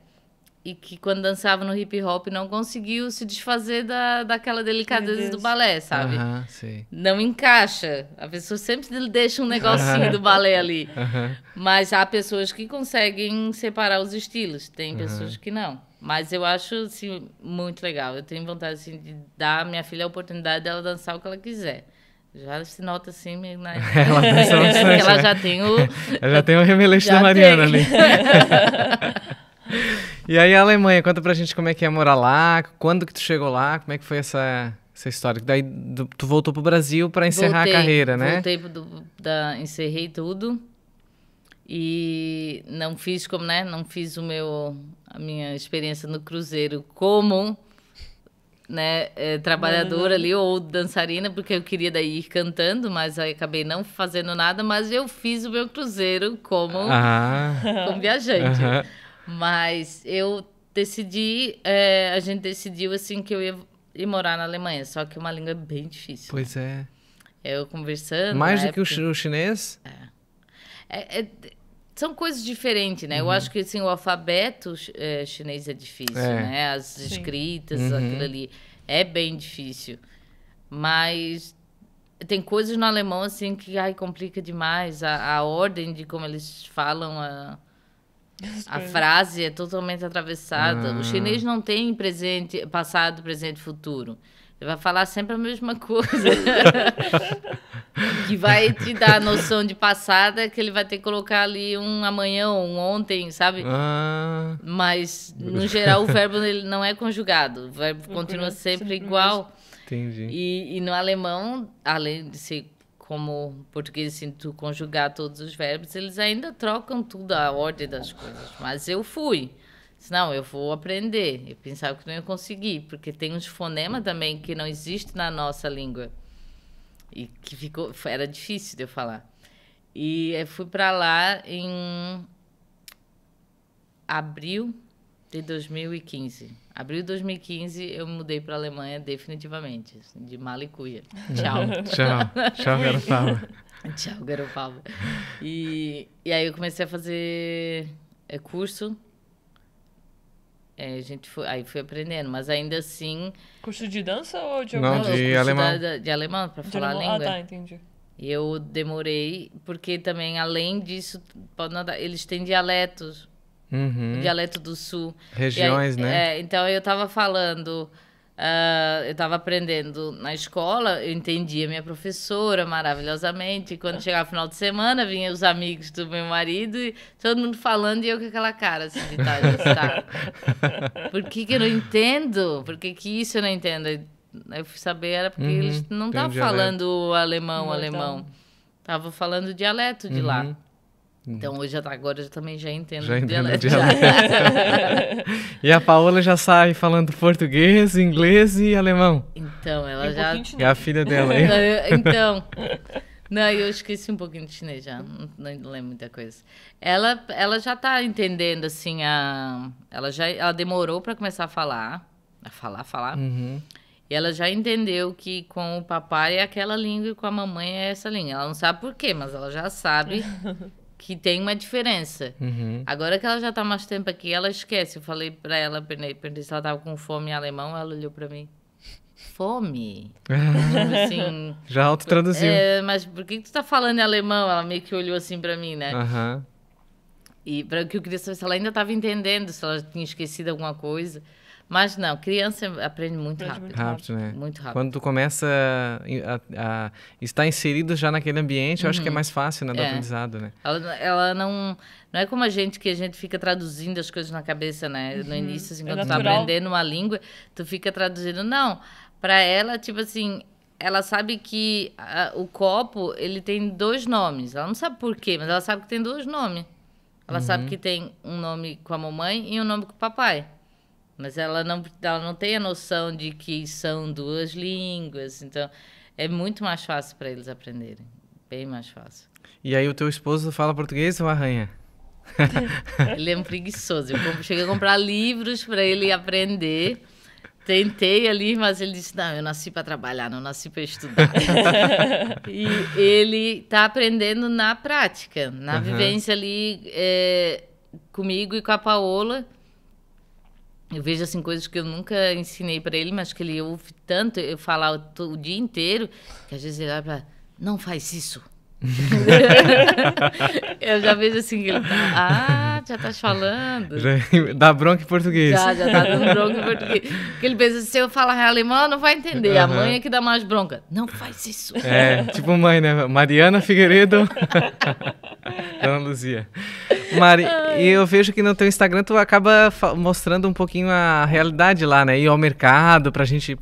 e que, quando dançavam no hip hop, não conseguiu se desfazer daquela delicadeza do balé, sabe? Sim. Não encaixa. A pessoa sempre deixa um negocinho do balé ali. Mas há pessoas que conseguem separar os estilos. Tem pessoas que não. Mas eu acho, assim, muito legal. Eu tenho vontade, assim, de dar à minha filha a oportunidade dela dançar o que ela quiser. Já se nota, assim, ela dança bastante, que ela já tem o... Ela já tem o remeleixo da Mariana ali. E aí, a Alemanha, conta pra gente como é que é morar lá, quando que tu chegou lá, como é que foi essa história? Daí tu voltou pro Brasil para encerrar a carreira, né? Voltei, encerrei tudo. E não fiz não fiz a minha experiência no cruzeiro como, né, trabalhadora ali ou dançarina, porque eu queria daí ir cantando, mas aí acabei não fazendo nada, mas eu fiz o meu cruzeiro como viajante. Mas eu decidi, a gente decidiu assim que eu ia ir morar na Alemanha, só que é uma língua bem difícil. Pois é. Eu conversando... Mais do que o chinês? São coisas diferentes, né? Eu acho que assim, o alfabeto chinês é difícil, né? As escritas, aquilo ali, é bem difícil. Mas tem coisas no alemão, assim, que complica demais. A ordem de como eles falam a frase é totalmente atravessada. O chinês não tem passado, presente, futuro. Ele vai falar sempre a mesma coisa. Que vai te dar a noção de passada, que ele vai ter que colocar ali um amanhã ou um ontem, sabe? Mas, no geral, o verbo ele não é conjugado. O verbo continua sempre igual. Entendi. E no alemão, além de ser como português, assim, tu conjugar todos os verbos, eles ainda trocam tudo, a ordem das coisas. Mas eu fui. Não, eu vou aprender. Eu pensava que não ia conseguir, porque tem uns fonemas também que não existem na nossa língua. E que era difícil de eu falar. E eu fui para lá em abril de 2015. Abril de 2015, eu me mudei para a Alemanha definitivamente, assim, de mala e cuia. Tchau. Tchau, Garopaba. Tchau, Garopaba. E aí eu comecei a fazer curso. Aí fui aprendendo, mas ainda assim... Curso de dança ou de algum? Não, de alemão. De alemão, para falar a língua. Ah, tá, entendi. E eu demorei, porque também, além disso, eles têm dialetos. O dialeto do sul. Regiões, aí, né? Então, eu estava falando... eu estava aprendendo na escola, eu entendia minha professora maravilhosamente. E quando chegava o final de semana, vinham os amigos do meu marido e todo mundo falando e eu com aquela cara assim de tá. Por que eu não entendo? Por que isso eu não entendo? Eu fui saber, era porque eles não estavam falando alemão. Estavam falando dialeto de lá. Então, agora eu também já entendo o dialeto. E a Paola já sai falando português, inglês e alemão. Então, ela já... É a filha dela, hein? Então... Não, eu esqueci um pouquinho de chinês já, não lembro muita coisa. Ela já tá entendendo, assim, ela demorou para começar a falar, a falar. Uhum. E ela já entendeu que com o papai é aquela língua e com a mamãe é essa língua. Ela não sabe por quê, mas ela já sabe que tem uma diferença. Uhum. Agora que ela já tá mais tempo aqui, ela esquece. Eu falei pra ela, perguntei se ela tava com fome em alemão, ela olhou pra mim. Fome? Assim, Já autotraduziu. mas por que tu tá falando em alemão? Ela meio que olhou assim pra mim, né? Aham. E para que eu queria saber se ela ainda estava entendendo, se ela tinha esquecido alguma coisa. Mas não, criança aprende muito rápido. Rápido, né? Muito rápido. Quando tu começa a estar inserido já naquele ambiente, eu acho que é mais fácil, né, do aprendizado, né? Ela não é como a gente, que a gente fica traduzindo as coisas na cabeça, né? No início, assim, quando tu tá aprendendo uma língua, tu fica traduzindo. Não, para ela, tipo assim, ela sabe que o copo, ele tem 2 nomes. Ela não sabe por quê, mas ela sabe que tem 2 nomes. Ela sabe que tem um nome com a mamãe e um nome com o papai. Mas ela não tem a noção de que são 2 línguas. Então, é muito mais fácil para eles aprenderem. Bem mais fácil. E aí o teu esposo fala português ou arranha? Ele é um preguiçoso. Eu cheguei a comprar livros para ele aprender. Tentei ali, mas ele disse, não, eu nasci para trabalhar, não nasci para estudar. E ele está aprendendo na prática, na vivência ali comigo e com a Paola. Eu vejo assim coisas que eu nunca ensinei para ele, mas que ele ouve tanto eu falar o dia inteiro, que às vezes ele olha para, não faz isso. Eu já vejo assim que ele tá, já tá falando. Já dá bronca em português. Já tá dando bronca em português. Porque ele pensa, se eu falar alemão, ela não vai entender. A mãe é que dá mais bronca. Não faz isso. É, tipo mãe, né? Mariana Figueiredo. Dona Luzia. Mari, e eu vejo que no teu Instagram tu acaba mostrando um pouquinho a realidade lá, né? Ir ao mercado pra gente...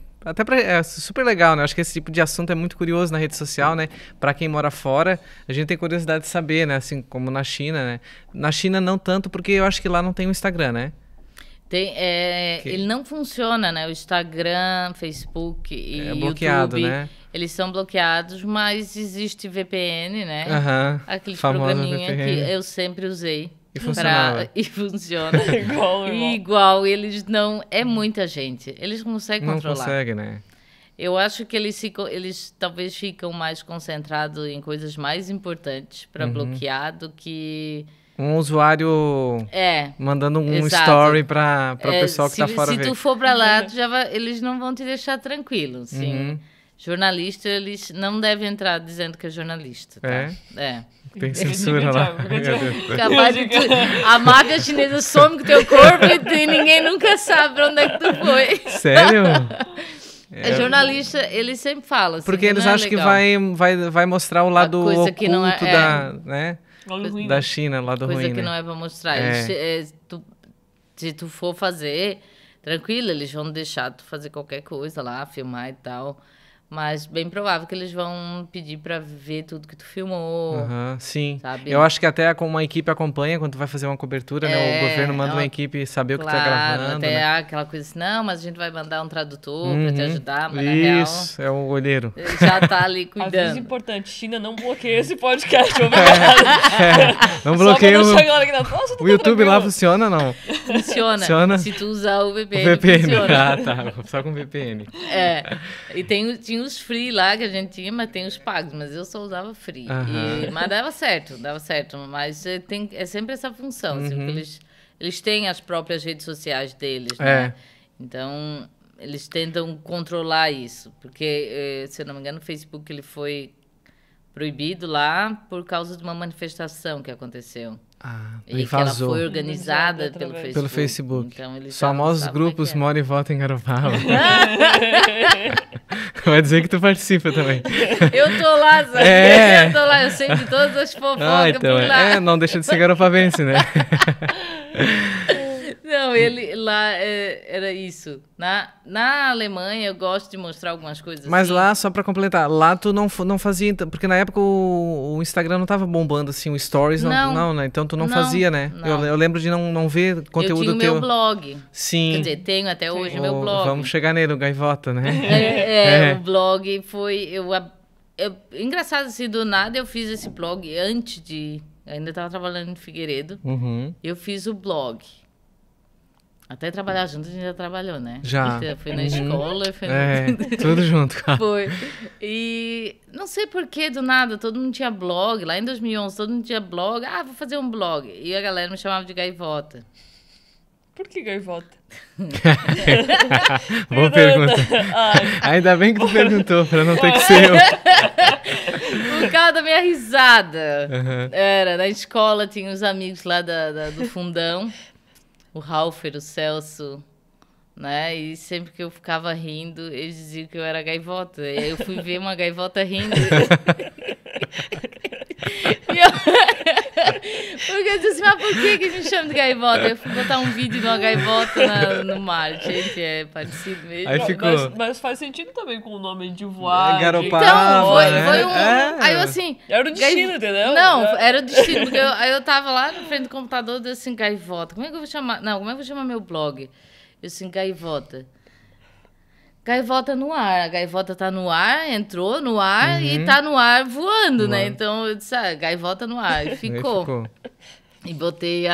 é super legal, né? Acho que esse tipo de assunto é muito curioso na rede social, né? Pra quem mora fora, a gente tem curiosidade de saber, né? Assim, como na China, né? Na China não tanto, porque eu acho que lá não tem o Instagram, né? Ele não funciona, né? O Instagram, Facebook e é bloqueado, YouTube, né? Eles são bloqueados, mas existe VPN, né? Aquele famosa programinha VPN. Que eu sempre usei. E funcionava. E funciona. Igual, eles não... É muita gente. Eles conseguem controlar. Não consegue, né? Eu acho que eles talvez ficam mais concentrados em coisas mais importantes para bloquear do que... Um usuário mandando um story para o pessoal que tá fora ver. Se tu for para lá, eles não vão te deixar tranquilo, sim. Jornalista, eles não devem entrar dizendo que é jornalista, tá? Tem censura lá. Capaz de a máfia chinesa some com o teu corpo e ninguém nunca sabe pra onde é que tu foi. Sério? Jornalista, eles sempre falam assim, porque eles acham que vai mostrar o lado oculto que não da China, lado ruim, coisa que né? não é pra mostrar. Se tu for fazer, tranquilo, eles vão deixar tu fazer qualquer coisa lá, filmar e tal. Mas bem provável que eles vão pedir pra ver tudo que tu filmou. Sim. Sabe? Eu acho que até uma equipe acompanha quando tu vai fazer uma cobertura, né? O governo manda uma equipe saber o que tu tá gravando. Até né? aquela coisa assim, não, mas a gente vai mandar um tradutor pra te ajudar, mas Isso, na real... é o olheiro. Já tá ali cuidando. Às vezes é importante, China, não bloqueia esse podcast, obrigado. Não bloqueia o YouTube lá funciona, não? Funciona. Se tu usar o VPN, funciona. Tá. Só com VPN. E tinha os free lá que a gente tinha, mas tem os pagos, mas eu só usava free. Mas dava certo. Mas é sempre essa função, assim, porque eles têm as próprias redes sociais deles, né? Então, eles tentam controlar isso, porque, se eu não me engano, o Facebook ele foi proibido lá por causa de uma manifestação que aconteceu. E que ela foi organizada pelo Facebook. Então, os famosos grupos Mora e Vota em Garopaba. Vai dizer que tu participa também. Eu tô lá, sabe? Eu tô lá, eu sei de todas as fofocas por lá. Não deixa de ser garopabense, né? Não, ele lá era isso. Na Alemanha eu gosto de mostrar algumas coisas. Mas assim. lá, só pra completar, lá tu não fazia, porque na época o Instagram não tava bombando assim, o Stories não, né? Então tu não fazia, né? Não. Eu lembro de não ver conteúdo teu. Eu tinha o meu blog. Sim. Quer dizer, tenho até hoje o meu blog. Vamos chegar nele, o Gaivota, né? O blog foi... engraçado assim, do nada eu fiz esse blog antes de... Ainda estava trabalhando em Figueiredo. Eu fiz o blog. Até trabalhar junto a gente já trabalhou, né? Já. Foi na escola, foi tudo junto, cara. Foi. E não sei por que, do nada, todo mundo tinha blog. Lá em 2011, todo mundo tinha blog. Ah, vou fazer um blog. E a galera me chamava de gaivota. Por que gaivota? Boa pergunta. Ainda bem que tu perguntou, pra não ter que ser eu. Por causa da minha risada. Era, na escola tinha uns amigos lá do fundão. O Ralfer, o Celso, né? E sempre que eu ficava rindo, eles diziam que eu era gaivota. E aí eu fui ver uma gaivota rindo. Porque eu disse, mas por que a gente chama de gaivota? Eu fui botar um vídeo de uma gaivota no mar. Gente, é parecido mesmo. Aí ficou... mas faz sentido também com o nome de voar. Garopaba, então, foi né? um... Aí eu assim... Era o destino, entendeu? Não, era o destino. Porque aí eu tava lá na frente do computador e disse assim, gaivota. Como é que eu vou chamar... Não, como é que eu vou chamar meu blog? Eu assim, gaivota. Gaivota no ar. A gaivota tá no ar, entrou no ar e tá no ar voando, né? Então eu disse, gaivota no ar. E ficou. E botei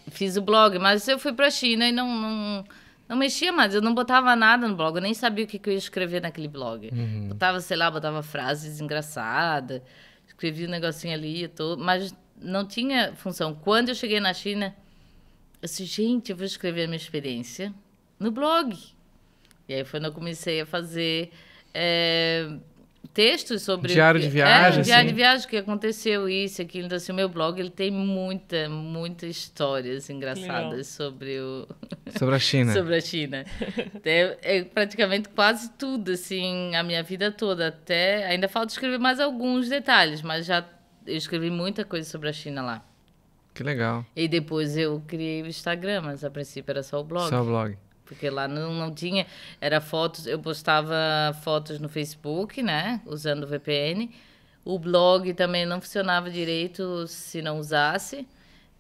fiz o blog, mas eu fui pra China e não mexia mais. Eu não botava nada no blog, eu nem sabia o que eu ia escrever naquele blog. Botava, sei lá, botava frases engraçadas, escrevia um negocinho ali e tudo, mas não tinha função. Quando eu cheguei na China, eu disse, gente, eu vou escrever a minha experiência no blog. E aí foi quando eu comecei a fazer textos sobre... Diário de viagem, diário de viagem, o que aconteceu, isso, aquilo. Então, assim, o meu blog, ele tem muita histórias engraçadas sobre a China. Sobre a China. É praticamente quase tudo, assim, a minha vida toda. Até, ainda falta escrever mais alguns detalhes, mas eu escrevi muita coisa sobre a China lá. Que legal. E depois eu criei o Instagram, mas a princípio era só o blog. Só o blog. Porque lá não tinha, era fotos, eu postava fotos no Facebook, né, usando o VPN. O blog também não funcionava direito se não usasse.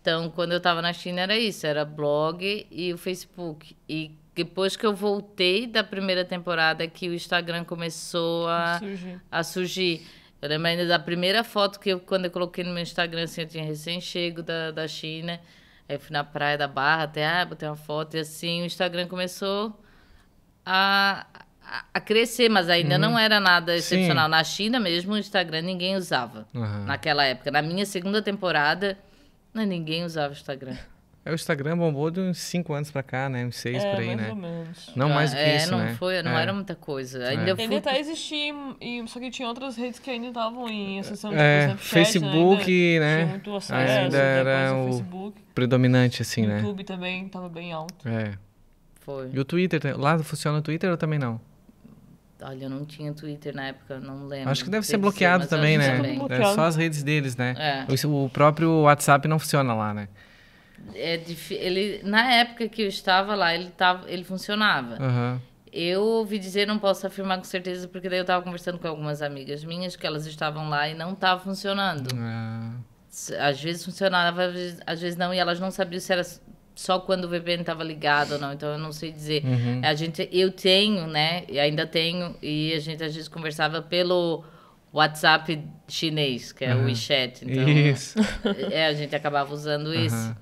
Então, quando eu estava na China era isso, era blog e o Facebook. E depois que eu voltei da primeira temporada que o Instagram começou a surgir. Eu lembro ainda da primeira foto que quando eu coloquei no meu Instagram, assim, eu tinha recém-chego da China. Aí eu fui na Praia da Barra, até botei uma foto e assim o Instagram começou a crescer, mas ainda não era nada excepcional. Sim. Na China mesmo, o Instagram ninguém usava naquela época. Na minha segunda temporada, ninguém usava o Instagram. O Instagram bombou de uns 5 anos pra cá, né? Uns 6 por aí, mais né? ou menos. Não mais do que isso, né? Não era muita coisa. Ainda até existia, só que tinha outras redes que ainda estavam em ascensão, tipo, Facebook, né? Tinha muito acesso, ainda era o Facebook. Predominante, assim, né? YouTube também estava bem alto. Foi. E o Twitter, lá funciona o Twitter ou também não? Olha, eu não tinha Twitter na época, não lembro. Acho que deve ser bloqueado também, né? É só as redes deles, né? O próprio WhatsApp não funciona lá, né? Na época que eu estava lá, ele funcionava. Eu ouvi dizer, não posso afirmar com certeza, porque daí eu estava conversando com algumas amigas minhas que elas estavam lá e não estava funcionando. Às vezes funcionava, às vezes não, e elas não sabiam se era só quando o VPN estava ligado ou não, então eu não sei dizer. Eu tenho, né, e ainda tenho, e a gente às vezes conversava pelo WhatsApp chinês, que é o WeChat. Então, isso. A gente acabava usando esse.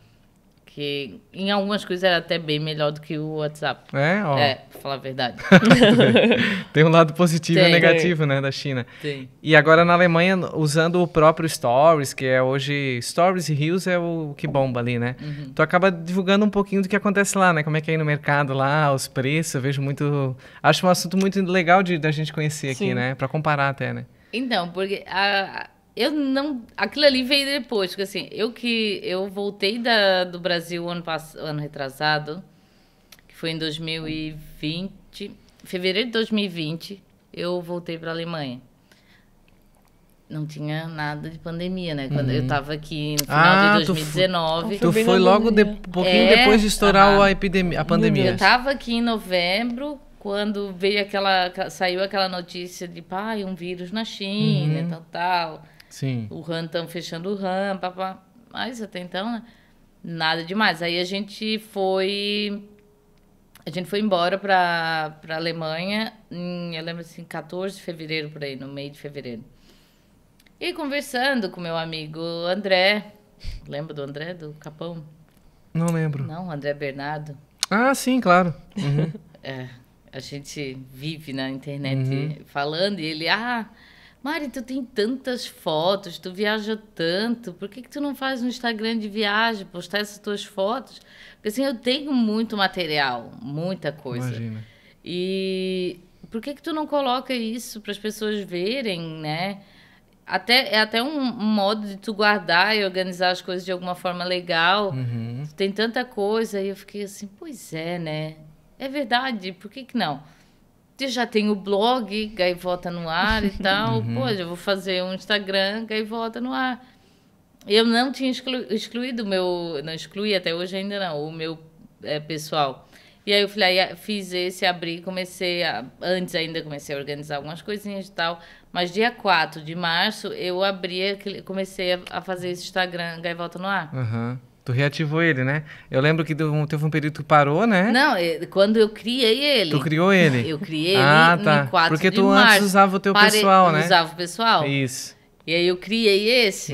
Que em algumas coisas era até bem melhor do que o WhatsApp. Pra falar a verdade. Tem um lado positivo e negativo, né, da China. Tem. E agora na Alemanha, usando o próprio Stories, que é hoje... Stories e Reels é o que bomba ali, né? Tu acaba divulgando um pouquinho do que acontece lá, né? Como é que é aí no mercado lá, os preços, eu vejo muito... Acho um assunto muito legal da gente conhecer aqui, né? Pra comparar até, né? Então, porque... Aquilo ali veio depois, porque assim, eu voltei do Brasil ano retrasado, que foi em 2020, fevereiro de 2020, eu voltei para a Alemanha. Não tinha nada de pandemia, né? Quando eu estava aqui no final de 2019. Tu foi logo pouquinho depois de estourar a pandemia. Eu estava aqui em novembro, quando veio saiu aquela notícia de um vírus na China, tal. Sim. O Han, estão fechando o Han, papá. Mas até então, né? Nada demais. Aí a gente foi embora para a Alemanha, eu lembro assim, 14 de fevereiro, por aí, no meio de fevereiro. E conversando com meu amigo André, lembra do André, do Capão? Não lembro. Não, André Bernardo. Ah, sim, claro. Uhum. A gente vive na internet falando e ele, Mari, tu tem tantas fotos, tu viaja tanto, por que tu não faz um Instagram de viagem, postar essas tuas fotos? Porque assim, eu tenho muito material, muita coisa. Imagina. E por que tu não coloca isso para as pessoas verem, né? É até um modo de tu guardar e organizar as coisas de alguma forma legal. Tem tanta coisa. E eu fiquei assim, pois é, né? É verdade, por que não? Eu já tenho o blog, Gaivota no Ar e tal. Pô, eu vou fazer um Instagram, Gaivota no Ar. Eu não tinha excluído o meu... Não excluí até hoje ainda não, o meu pessoal. E aí eu falei, fiz esse, abri, antes ainda comecei a organizar algumas coisinhas e tal. Mas dia 4 de março eu comecei a fazer esse Instagram, Gaivota no Ar. Tu reativou ele, né? Eu lembro que teve um período que parou, né? Não, quando eu criei ele. Tu criou ele? Eu criei ele em 4 de março. Porque tu antes usava o teu pessoal, né? Usava o pessoal. Isso. E aí eu criei esse.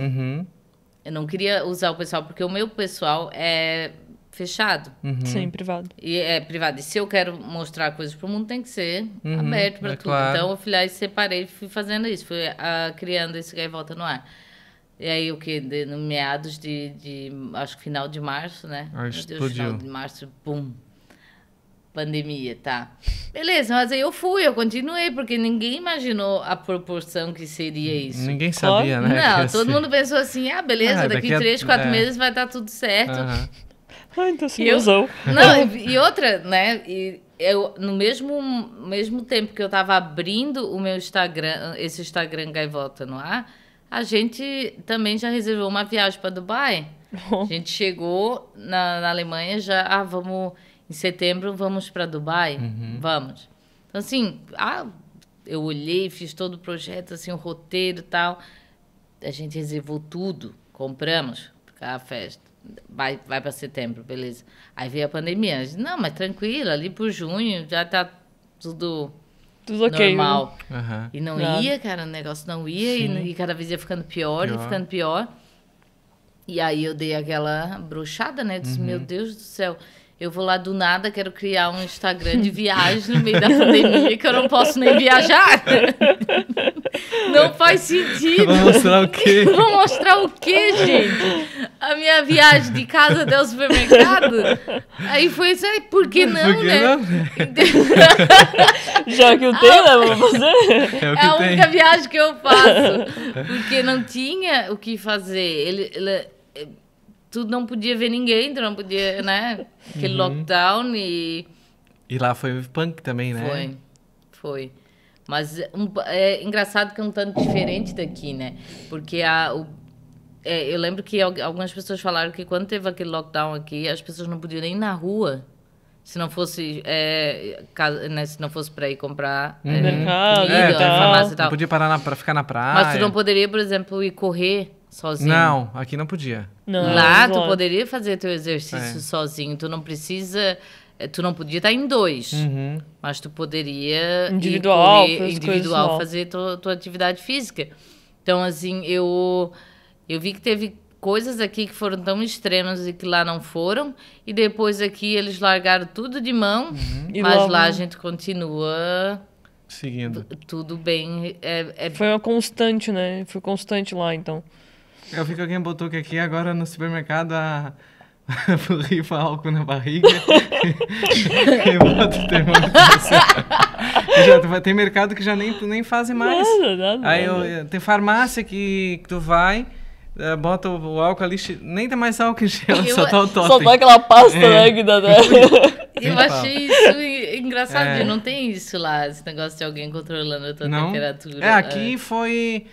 Eu não queria usar o pessoal, porque o meu pessoal é fechado. Sim, privado. E é privado. E se eu quero mostrar coisas pro mundo, tem que ser aberto para tudo. Claro. Então eu fui lá e separei, fui fazendo isso. Fui criando esse Gaivota no Ar. E aí, no meados acho que final de março, né? Ah, Meu Deus, explodiu. final de março, pum. Pandemia, tá. Beleza, mas aí eu continuei, porque ninguém imaginou a proporção que seria isso. Ninguém sabia, né? Não, todo mundo pensou assim, beleza, daqui 3, 4 meses vai estar tudo certo. Então você usou. Não, e outra, né? E eu, no mesmo tempo que eu tava abrindo o meu Instagram, esse Instagram Gaivota no Ar, a gente também já reservou uma viagem para Dubai. A gente chegou na Alemanha já, em setembro vamos para Dubai? Vamos. Então, assim, eu olhei, fiz todo o projeto, assim, o roteiro e tal. A gente reservou tudo, compramos a festa. Vai para setembro, beleza. Aí veio a pandemia. A gente, não, mas tranquilo, ali por junho já tá tudo ok, normal. Né? E não ia, cara, o negócio não ia e cada vez ia ficando pior e ficando pior. E aí eu dei aquela bruxada, né? Disse, meu Deus do céu, eu vou lá do nada, quero criar um Instagram de viagem no meio da pandemia que eu não posso nem viajar. Não faz sentido. Vou mostrar o quê? Vou mostrar o quê, gente? A minha viagem de casa até o supermercado. Aí foi isso aí, por que não, né? Já que eu tenho, né? Vou fazer. É a única viagem que eu faço. Porque não tinha o que fazer. Tu não podia ver ninguém, tu não podia, né? Aquele lockdown e... E lá foi punk também, né? Foi. Mas é engraçado que é um tanto diferente daqui, né? Porque eu lembro que algumas pessoas falaram que quando teve aquele lockdown aqui, as pessoas não podiam nem ir na rua. Se não fosse, se não fosse para ir comprar comida, farmácia e tal. Não podia parar para ficar na praia. Mas tu não poderia, por exemplo, ir correr sozinho. Não, aqui não podia. Não, lá tu poderia fazer teu exercício sozinho. Tu não precisa... Tu não podia estar em 2, mas tu poderia individual fazer tua atividade física. Então, assim, eu vi que teve coisas aqui que foram tão extremas e que lá não foram. E depois aqui eles largaram tudo de mão, mas lá a gente continua... Seguindo. Tudo bem. Foi uma constante, né? Foi constante lá, então. Eu vi que alguém botou que aqui agora no supermercado rifa álcool na barriga e bota o termômetro. Tem mercado que já nem fazem mais. Nada. Aí tem farmácia que tu vai, bota o álcool ali, nem tem mais álcool em gel, só tá o totem. Só tá aquela pasta, né, que dá. Eu achei isso engraçado, não tem isso lá, esse negócio de alguém controlando a tua temperatura. Aqui foi...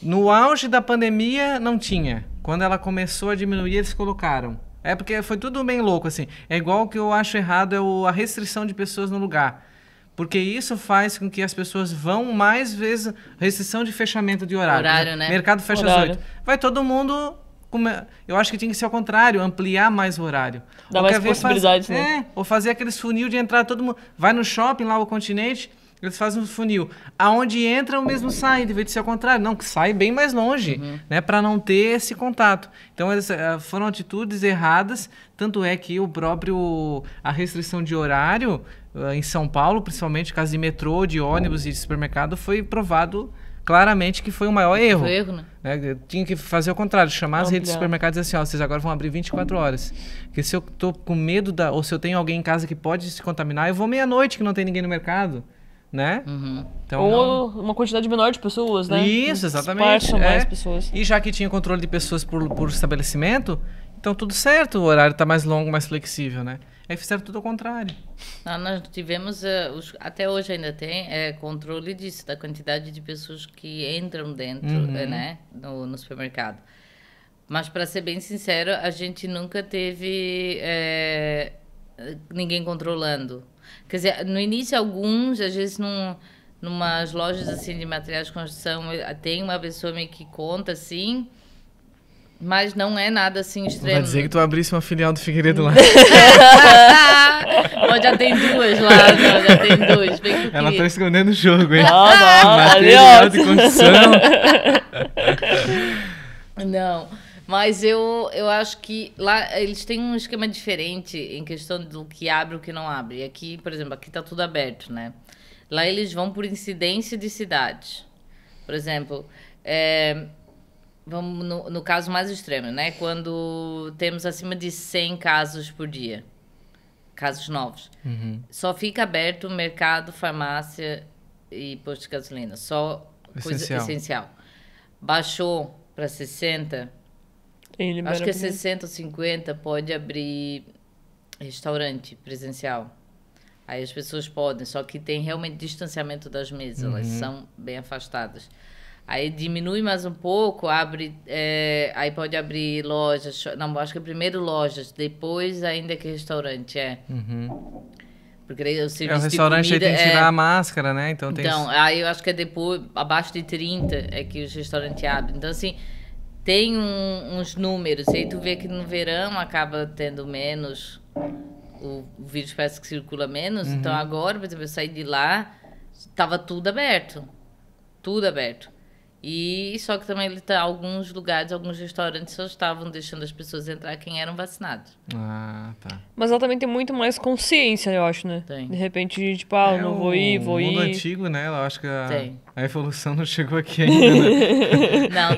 No auge da pandemia, não tinha. Quando ela começou a diminuir, eles colocaram. Porque foi tudo bem louco, assim. É igual o que eu acho errado, a restrição de pessoas no lugar. Porque isso faz com que as pessoas vão mais vezes... Restrição de fechamento de horário. Horário, né? Mercado fecha às 8. Vai todo mundo... Eu acho que tinha que ser ao contrário, ampliar mais o horário. Dá mais possibilidades, né? Ou fazer aqueles funil de entrar todo mundo... Vai no shopping, lá o Continente... Eles fazem um funil. Aonde entra, o mesmo sai, deveria ser ao contrário. Não, que sai bem mais longe, né? Para não ter esse contato. Então, foram atitudes erradas. Tanto é que a restrição de horário, em São Paulo, principalmente, caso de metrô, de ônibus e de supermercado, foi provado claramente que foi o maior erro. Foi erro, né? Tinha que fazer o contrário, chamar as redes de supermercados e dizer assim, ó, vocês agora vão abrir 24 horas. Porque se eu tô com medo, ou se eu tenho alguém em casa que pode se contaminar, eu vou meia-noite que não tem ninguém no mercado. Né? Então, ou uma quantidade menor de pessoas, né? Isso, exatamente. Mais pessoas. E já que tinha controle de pessoas por estabelecimento, então tudo certo, o horário está mais longo, mais flexível, né? Aí fizeram tudo ao contrário. Não, nós tivemos, até hoje ainda tem, controle disso, da quantidade de pessoas que entram dentro, né, no supermercado. Mas, para ser bem sincero, a gente nunca teve ninguém controlando. Quer dizer, no início, às vezes, numas lojas assim, de materiais de construção, tem uma pessoa meio que conta, assim, mas não é nada assim extremo. Vai dizer que tu abrisse uma filial do Figueiredo lá. Já tem duas lá, já tem duas. Bem que ela tá escondendo o jogo, hein? Não, material de construção. Não, mas eu acho que lá eles têm um esquema diferente em questão do que abre e o que não abre. Aqui, por exemplo, aqui tá tudo aberto, né? Lá eles vão por incidência de cidades. Por exemplo, vamos no caso mais extremo, né? Quando temos acima de 100 casos por dia, casos novos. Só fica aberto mercado, farmácia e posto de gasolina. Só coisa essencial. Baixou para 60... Acho que é 60 ou 50 pode abrir restaurante presencial. Aí as pessoas podem, só que tem realmente distanciamento das mesas, elas são bem afastadas. Aí diminui mais um pouco, abre, aí pode abrir lojas, não, acho que é primeiro lojas, depois ainda que restaurante, Porque aí o serviço o restaurante de comida, aí tem que tirar a máscara, né? Então aí eu acho que é depois, abaixo de 30 é que os restaurantes abrem. Então, assim, tem uns números, e aí tu vê que no verão acaba tendo menos, o vírus parece que circula menos, então agora, por exemplo, eu saí de lá, estava tudo aberto, e só que também alguns lugares, alguns restaurantes só estavam deixando as pessoas entrar quem eram vacinados. Ah, tá. Mas ela também tem muito mais consciência, eu acho, né? Tem. De repente, tipo, não vou ir. O mundo antigo, né? Eu acho que a evolução não chegou aqui ainda, né? Não,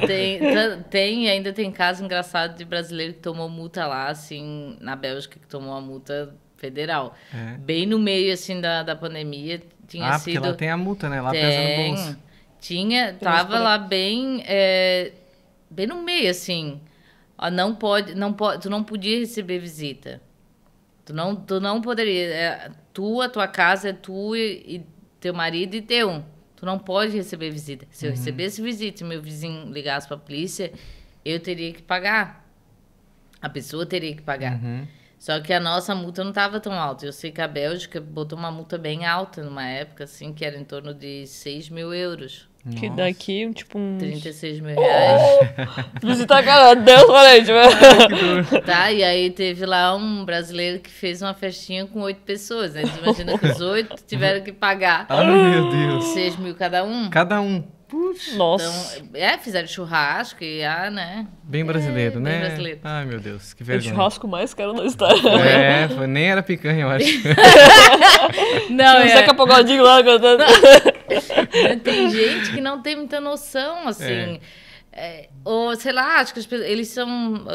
ainda tem caso engraçado de brasileiro que tomou multa lá, assim, na Bélgica, que tomou uma multa federal. Bem no meio, assim, da pandemia, tinha sido... porque lá tem a multa, né? Lá pesa no bolso. Tava lá bem no meio, assim. Tu não podia receber visita. Tu não poderia. A tua casa é tua e teu marido e teu. Tu não pode receber visita. Se eu recebesse visita e meu vizinho ligasse pra polícia, eu teria que pagar. A pessoa teria que pagar. Só que a nossa multa não estava tão alta. Eu sei que a Bélgica botou uma multa bem alta numa época, assim, que era em torno de 6 mil euros. Que daqui, tipo, 36 mil reais. Visitar a cara, Deus, valente, Tá, e aí teve lá um brasileiro que fez uma festinha com 8 pessoas, né? Tu imagina que os 8 tiveram que pagar. Ah, meu Deus. 6 mil cada um. Cada um. Puxa. Nossa. Então, fizeram churrasco e, né? Bem brasileiro, né? Bem brasileiro. Ai, meu Deus, que É o vergonha. churrasco mais caro da história. Nem era picanha, eu acho. Não, Zeca Pagodinho lá cantando. Tem gente que não tem muita noção, assim. Ou, sei lá, acho que eles são...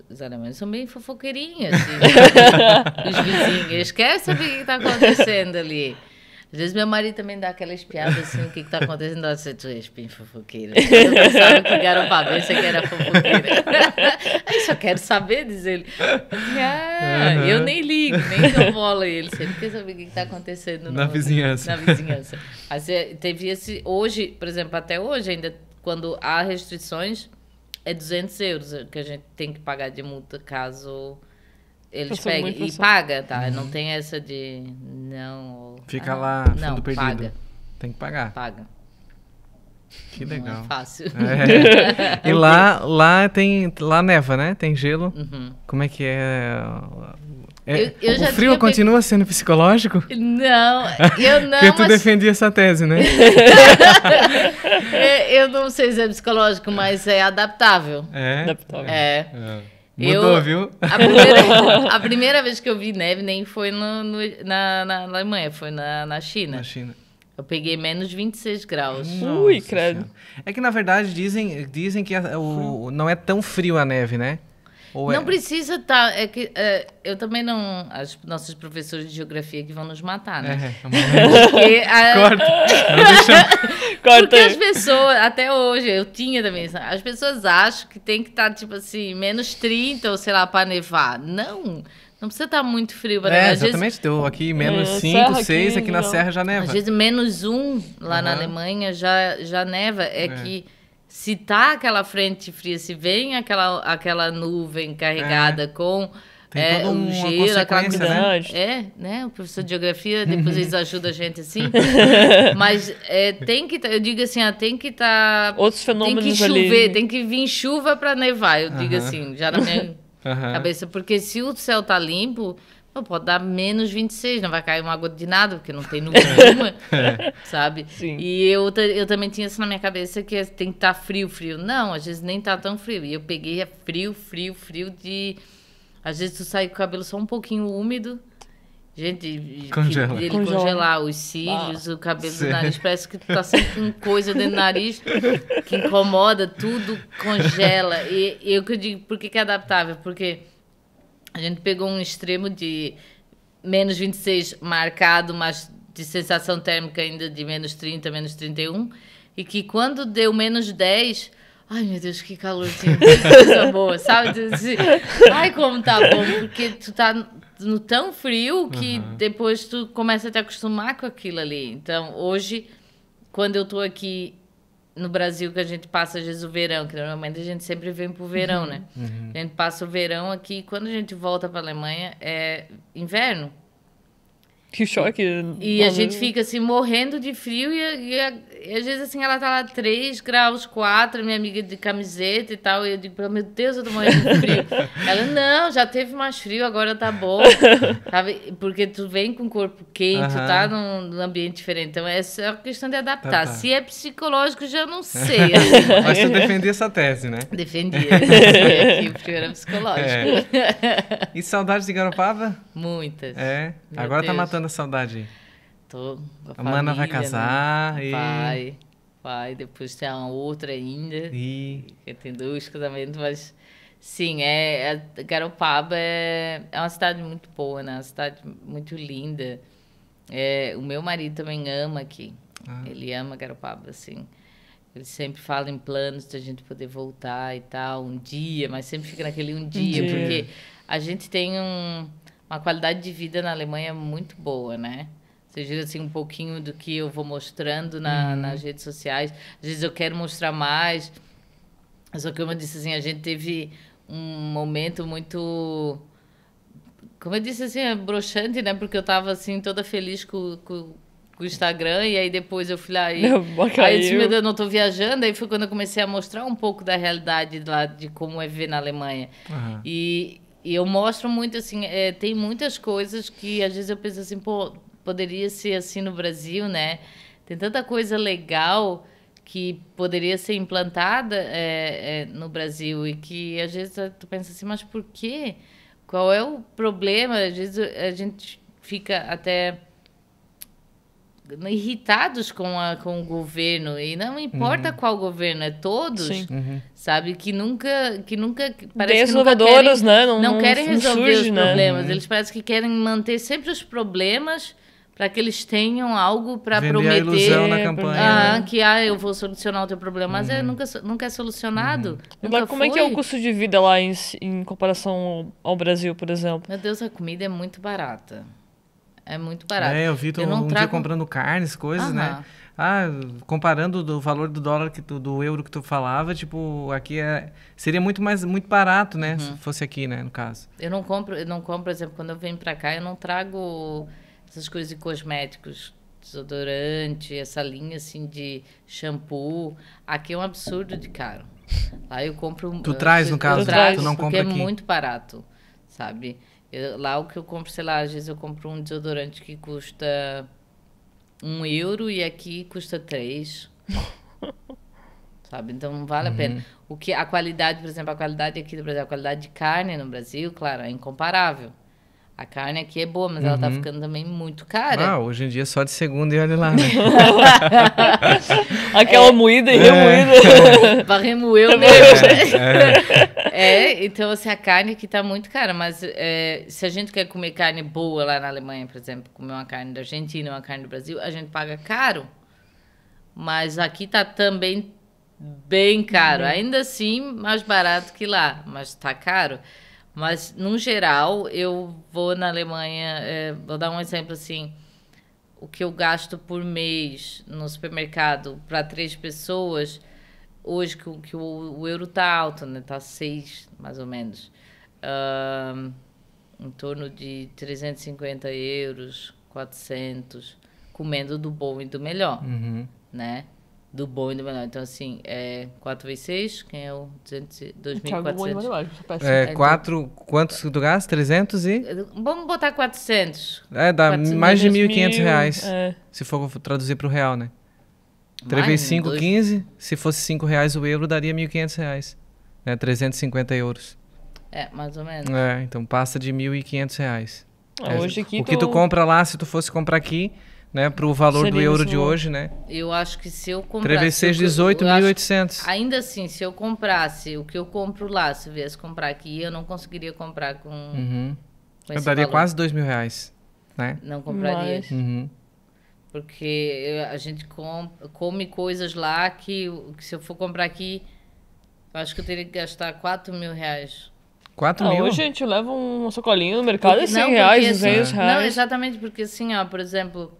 Os alemães são bem fofoqueirinhos, assim. Os vizinhos. Eles querem saber o que está acontecendo ali. Às vezes meu marido também dá aquela espiada assim, o que está acontecendo? Nossa, tu és bem fofoqueira. Eu pensava que era pra ver se era fofoqueira. Aí só quero saber, diz ele. Eu nem ligo, nem dou bola. E ele sempre quer saber o que está acontecendo na vizinhança. Na vizinhança. Mas teve hoje, por exemplo, até hoje ainda, quando há restrições, é 200 euros que a gente tem que pagar de multa caso... Eles pegam e paga, tá? Não tem essa de não... Fica lá, fundo perdido. Paga. Tem que pagar. Paga. Que legal. Não é fácil. E lá neva, né? Tem gelo. Uhum. Como é que é já o frio continua sendo psicológico? Não, eu não. Porque tu defendia essa tese, né? Eu não sei se é psicológico, mas é adaptável. Adaptável. Mudou, viu? A primeira vez que eu vi neve nem foi na Alemanha, foi na China. Na China. Eu peguei menos 26 graus. Ui, credo. Senhora. É que, na verdade, dizem que não é tão frio a neve, né? Não precisa estar. Eu também não. As nossas professores de geografia que vão nos matar, né? Corta. Não deixa... Porque as pessoas, até hoje, eu tinha também. As pessoas acham que tem que estar, tipo assim, menos 30 ou sei lá, para nevar. Não precisa estar muito frio para nevar. Exatamente. Deu aqui menos 5, 6, aqui na Serra já neva. Às vezes menos 1 lá na Alemanha já neva. Que. Se tá aquela frente fria, se vem aquela nuvem carregada com o gelo, aquela coisa, né? O professor de geografia, depois eles ajudam a gente assim. Mas tem que, eu digo assim, tem que estar... Outros fenômenos tem que chover, ali. tem que vir chuva para nevar, eu digo assim, já na minha cabeça. Porque se o céu tá limpo... pode dar menos 26, não vai cair uma gota de nada, porque não tem nuvem nenhuma, sabe? Sim. E eu também tinha isso na minha cabeça, que tem que estar frio. Não, às vezes nem tá tão frio. E eu peguei frio de... Às vezes tu sai com o cabelo só um pouquinho úmido, gente, congela. Ele congelar os cílios, o cabelo do nariz, parece que tu tá sempre com coisa dentro do nariz que incomoda, tudo congela. E eu que digo, por que é adaptável? Porque... a gente pegou um extremo de menos 26 marcado, mas de sensação térmica ainda de menos 30, menos 31. E que quando deu menos 10... ai, meu Deus, que calorzinho, que coisa boa, sabe? Ai, como tá bom, porque tu tá no tão frio que depois tu começa a te acostumar com aquilo ali. Então, hoje, quando eu tô aqui... no Brasil, que a gente passa, às vezes, o verão, que normalmente a gente sempre vem pro verão, né? A gente passa o verão aqui, e quando a gente volta pra Alemanha, é inverno. Que choque. E a gente fica, assim, morrendo de frio e às vezes, assim, ela tá lá 3 graus, 4, minha amiga de camiseta e tal, e eu digo, meu Deus, eu tô morrendo de frio. Ela, não, já teve mais frio, agora tá bom, sabe? Porque tu vem com o corpo quente, tu tá num ambiente diferente. Então, essa é a questão de adaptar. Se é psicológico, já não sei. Mas tu defendia essa tese, né? Defendia. Que o frio era psicológico. E saudades de Garopaba? Muitas. Agora tá matando a saudade aí. Tô com a Mana vai família, casar, né? e... Vai, depois tem uma outra ainda. E... tem 2 casamentos, mas sim, Garopaba é uma cidade muito boa, né? Uma cidade muito linda. O meu marido também ama aqui. Ele ama Garopaba, assim. Ele sempre fala em planos de a gente poder voltar e tal, um dia, mas sempre fica naquele um dia. Porque a gente tem uma qualidade de vida na Alemanha muito boa, né? Você diz assim, um pouquinho do que eu vou mostrando nas redes sociais. Às vezes eu quero mostrar mais. Só que, como eu disse assim, a gente teve um momento muito... como eu disse assim, broxante, né? Porque eu tava assim, toda feliz com o Instagram, e aí depois eu fui lá e... aí eu disse, meu Deus, eu não tô viajando. Aí foi quando eu comecei a mostrar um pouco da realidade lá, de como é viver na Alemanha. E eu mostro muito, assim, tem muitas coisas que às vezes eu penso assim, poderia ser assim no Brasil, né? Tem tanta coisa legal que poderia ser implantada no Brasil e que às vezes tu pensa assim, mas por quê? Qual é o problema? Às vezes a gente fica até irritados com o governo, e não importa qual governo, todos, sabe, que nunca parece que nunca querem, né? não querem resolver surge, os né? problemas. Eles parecem que querem manter sempre os problemas para que eles tenham algo para prometer. A ilusão na campanha, que eu vou solucionar o teu problema, mas nunca é solucionado. Nunca como é que é o custo de vida lá em comparação ao Brasil, por exemplo? Meu Deus, a comida é muito barata. É muito barato. Eu vi dia comprando carnes, coisas, né? Comparando o valor do dólar, do euro que tu falava, tipo, aqui seria muito barato, né? Se fosse aqui, né, no caso. Eu não compro, por exemplo, quando eu venho pra cá, eu não trago essas coisas de cosméticos, desodorante, essa linha, assim, de shampoo. Aqui é um absurdo de caro. Lá eu compro... Tu traz, no caso, tu não compra porque aqui. É muito barato, sabe? Lá o que eu compro, sei lá, às vezes eu compro um desodorante que custa €1 e aqui custa 3. Sabe? Então não vale a pena. A qualidade, por exemplo, a qualidade aqui do Brasil, a qualidade de carne no Brasil, claro, é incomparável. A carne aqui é boa, mas ela tá ficando também muito cara. Hoje em dia só de segunda e olha lá, né? Aquela moída e remoída. Pra remoer o mesmo. Então assim, a carne aqui tá muito cara, mas se a gente quer comer carne boa lá na Alemanha, por exemplo, comer uma carne da Argentina, uma carne do Brasil, a gente paga caro. Mas aqui tá também bem caro. Ainda assim, mais barato que lá, mas tá caro. Mas, no geral, eu vou na Alemanha, vou dar um exemplo assim, o que eu gasto por mês no supermercado para 3 pessoas, hoje que o euro tá alto, né? Tá 6, mais ou menos. Em torno de €350, 400, comendo do bom e do melhor, né? Do bom e do melhor. Então, assim, 4 vezes 6, quem é o 2.400? 4, quantos tu gasta? 300 e... Vamos botar 400. Dá 400, mais de R$1.500. É. Se for traduzir para o real, né? 3 vezes 5, 15. Se fosse R$5 o euro, daria R$1.500. Né? 350 euros. Mais ou menos. Então passa de R$1.500. Hoje aqui o que tu compra lá, se tu fosse comprar aqui, né, pro valor do euro de hoje, né? Eu acho que se eu comprasse... 3 vezes 6, 18.800. Ainda assim, se eu comprasse o que eu compro lá, se eu viesse comprar aqui, eu não conseguiria comprar com Eu daria quase R$2.000, né? Não compraria. Porque a gente come coisas lá que se eu for comprar aqui, eu acho que eu teria que gastar R$4.000. 4 mil? Hoje a gente leva uma sacolinha no mercado e não, R$100, assim, R$200. Não, exatamente, porque assim, por exemplo,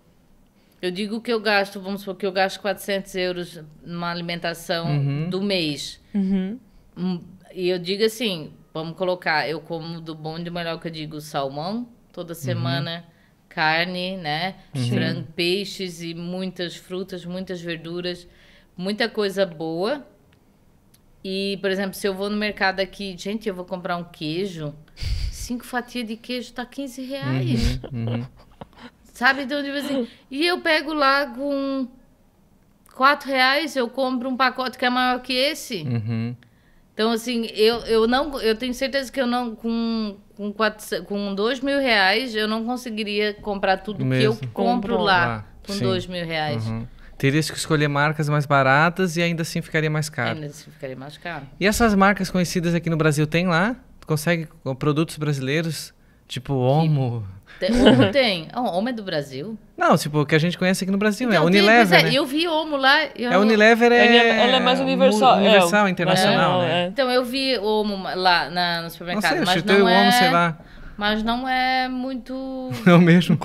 eu digo que eu gasto, vamos supor que eu gasto €400 numa alimentação do mês. E eu digo assim, vamos colocar, eu como do bom e do melhor, que eu digo salmão, toda semana, carne, né? Frango, peixes e muitas frutas, muitas verduras, muita coisa boa. E, por exemplo, se eu vou no mercado aqui, gente, eu vou comprar um queijo, 5 fatias de queijo tá R$15. Sabe? Então, tipo assim, e eu pego lá com R$4, eu compro um pacote que é maior que esse. Então, assim, eu tenho certeza que eu não, com R$2.000, eu não conseguiria comprar tudo que eu compro lá com R$2.000. Terias que escolher marcas mais baratas e ainda assim ficaria mais caro. Ainda assim ficaria mais caro. E essas marcas conhecidas aqui no Brasil tem lá? Tu consegue produtos brasileiros? Tipo Omo? Omo tem. Omo é do Brasil? Não, tipo, que a gente conhece aqui no Brasil. Então, é Unilever, né? Eu vi Omo lá. A Unilever Ela é mais universal. Universal, internacional, né? Então, eu vi Omo lá no supermercado. Não sei, mas não Omo, sei lá. Mas não é muito... É o mesmo?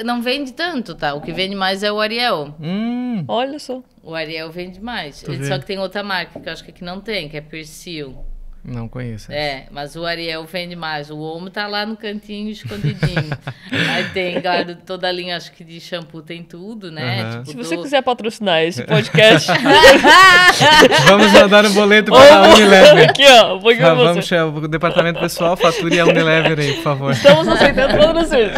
Não vende tanto, tá? O que vende mais é o Ariel. Olha só. O Ariel vende mais. Só que tem outra marca que eu acho que aqui não tem, que é Persil. Não conheço. Mas o Ariel vende mais. O Omo tá lá no cantinho, escondidinho. Aí tem, claro, toda a linha, acho que de shampoo tem tudo, né? Tipo, se você quiser patrocinar esse podcast... Vamos mandar um boleto para a Unilever. Aqui, ó. Vamos chamar o departamento pessoal, fature a Unilever aí, por favor. Estamos aceitando patrocínio.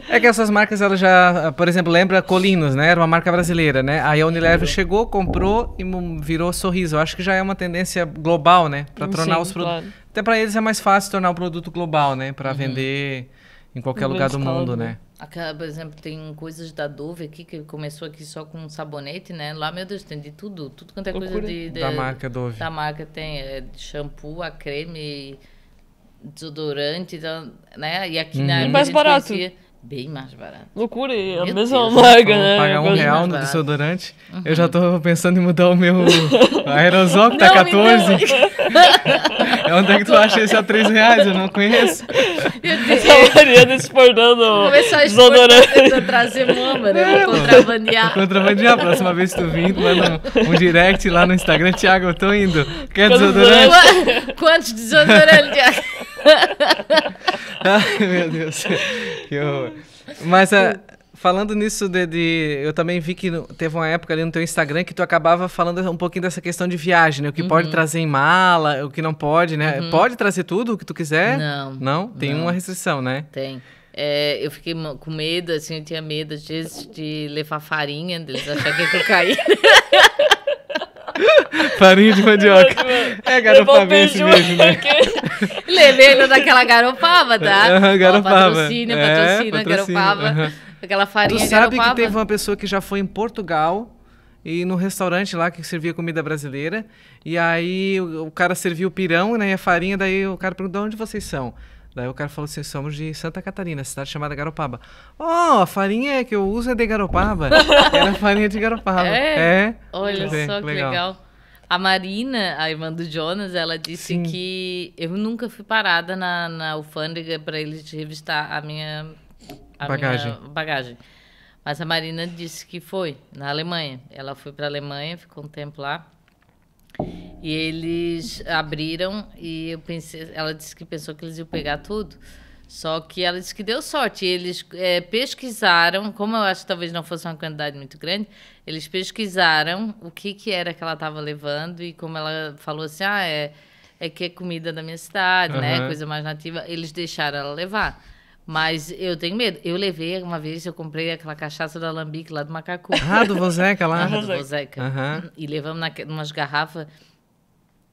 É que essas marcas, elas já... Por exemplo, lembra Colinos, né? Era uma marca brasileira, né? Aí a Unilever chegou, comprou e virou Sorriso. Eu acho que já é uma tendência global, né? Para tornar os produtos... Claro. Até para eles é mais fácil tornar o produto global, né? Para vender em qualquer lugar do mundo, né? Por exemplo, tem coisas da Dove aqui, que começou aqui só com sabonete, né? Lá, meu Deus, tem de tudo. Tudo quanto é coisa da marca Dove. Da marca tem de shampoo, a creme, desodorante, né? E aqui na mais barato. Bem mais barato. Loucura, é a mesma marca, né? Pagar R$1 no desodorante. Eu já tô pensando em mudar o meu aerosol, que tá 14. Onde é que tu acha esse a R$3? Eu não conheço. A Mariana exportando desodorante. Eu vou trazer mama, né? Vou contrabandear. Contrabandear. Próxima vez que tu vir, manda um direct lá no Instagram. Thiago, eu tô indo. Quer desodorante? Quantos desodorantes, Thiago? Ai, meu Deus. Que horror. Mas Falando nisso eu também vi que teve uma época ali no teu Instagram que tu acabava falando um pouquinho dessa questão de viagem, né? O que pode trazer em mala, o que não pode, né? Pode trazer tudo o que tu quiser? Não. Não? Tem uma restrição, né? Tem. Eu fiquei com medo, assim, eu tinha medo às vezes de levar farinha, deles acharem que é cocaína. Farinha de mandioca. É garopabense mesmo, né? Levei ainda daquela garopaba, tá? Garopaba. Patrocina, garopaba. Aquela farinha tu sabe garopaba. Que teve uma pessoa que já foi em Portugal e no restaurante lá que servia comida brasileira. E aí o cara serviu o pirão, né? E a farinha, daí o cara perguntou: de onde vocês são? Daí o cara falou assim: somos de Santa Catarina, cidade chamada Garopaba. A farinha que eu uso é de Garopaba. Era farinha de Garopaba. Olha só que legal. A Marina, a irmã do Jonas, ela disse que eu nunca fui parada na alfândega para eles revistar a minha bagagem. Mas a Marina disse que foi na Alemanha. Ela foi para a Alemanha, ficou um tempo lá. E eles abriram e ela disse que pensou que eles iam pegar tudo. Só que ela disse que deu sorte. Eles pesquisaram, como eu acho que talvez não fosse uma quantidade muito grande, eles pesquisaram o que era que ela estava levando e como ela falou assim, que é comida da minha cidade, né? Coisa mais nativa. Eles deixaram ela levar. Mas eu tenho medo. Eu levei uma vez, eu comprei aquela cachaça do Alambique lá do Macacu. Do Vozeca lá? Do Vozeca. E levamos umas garrafas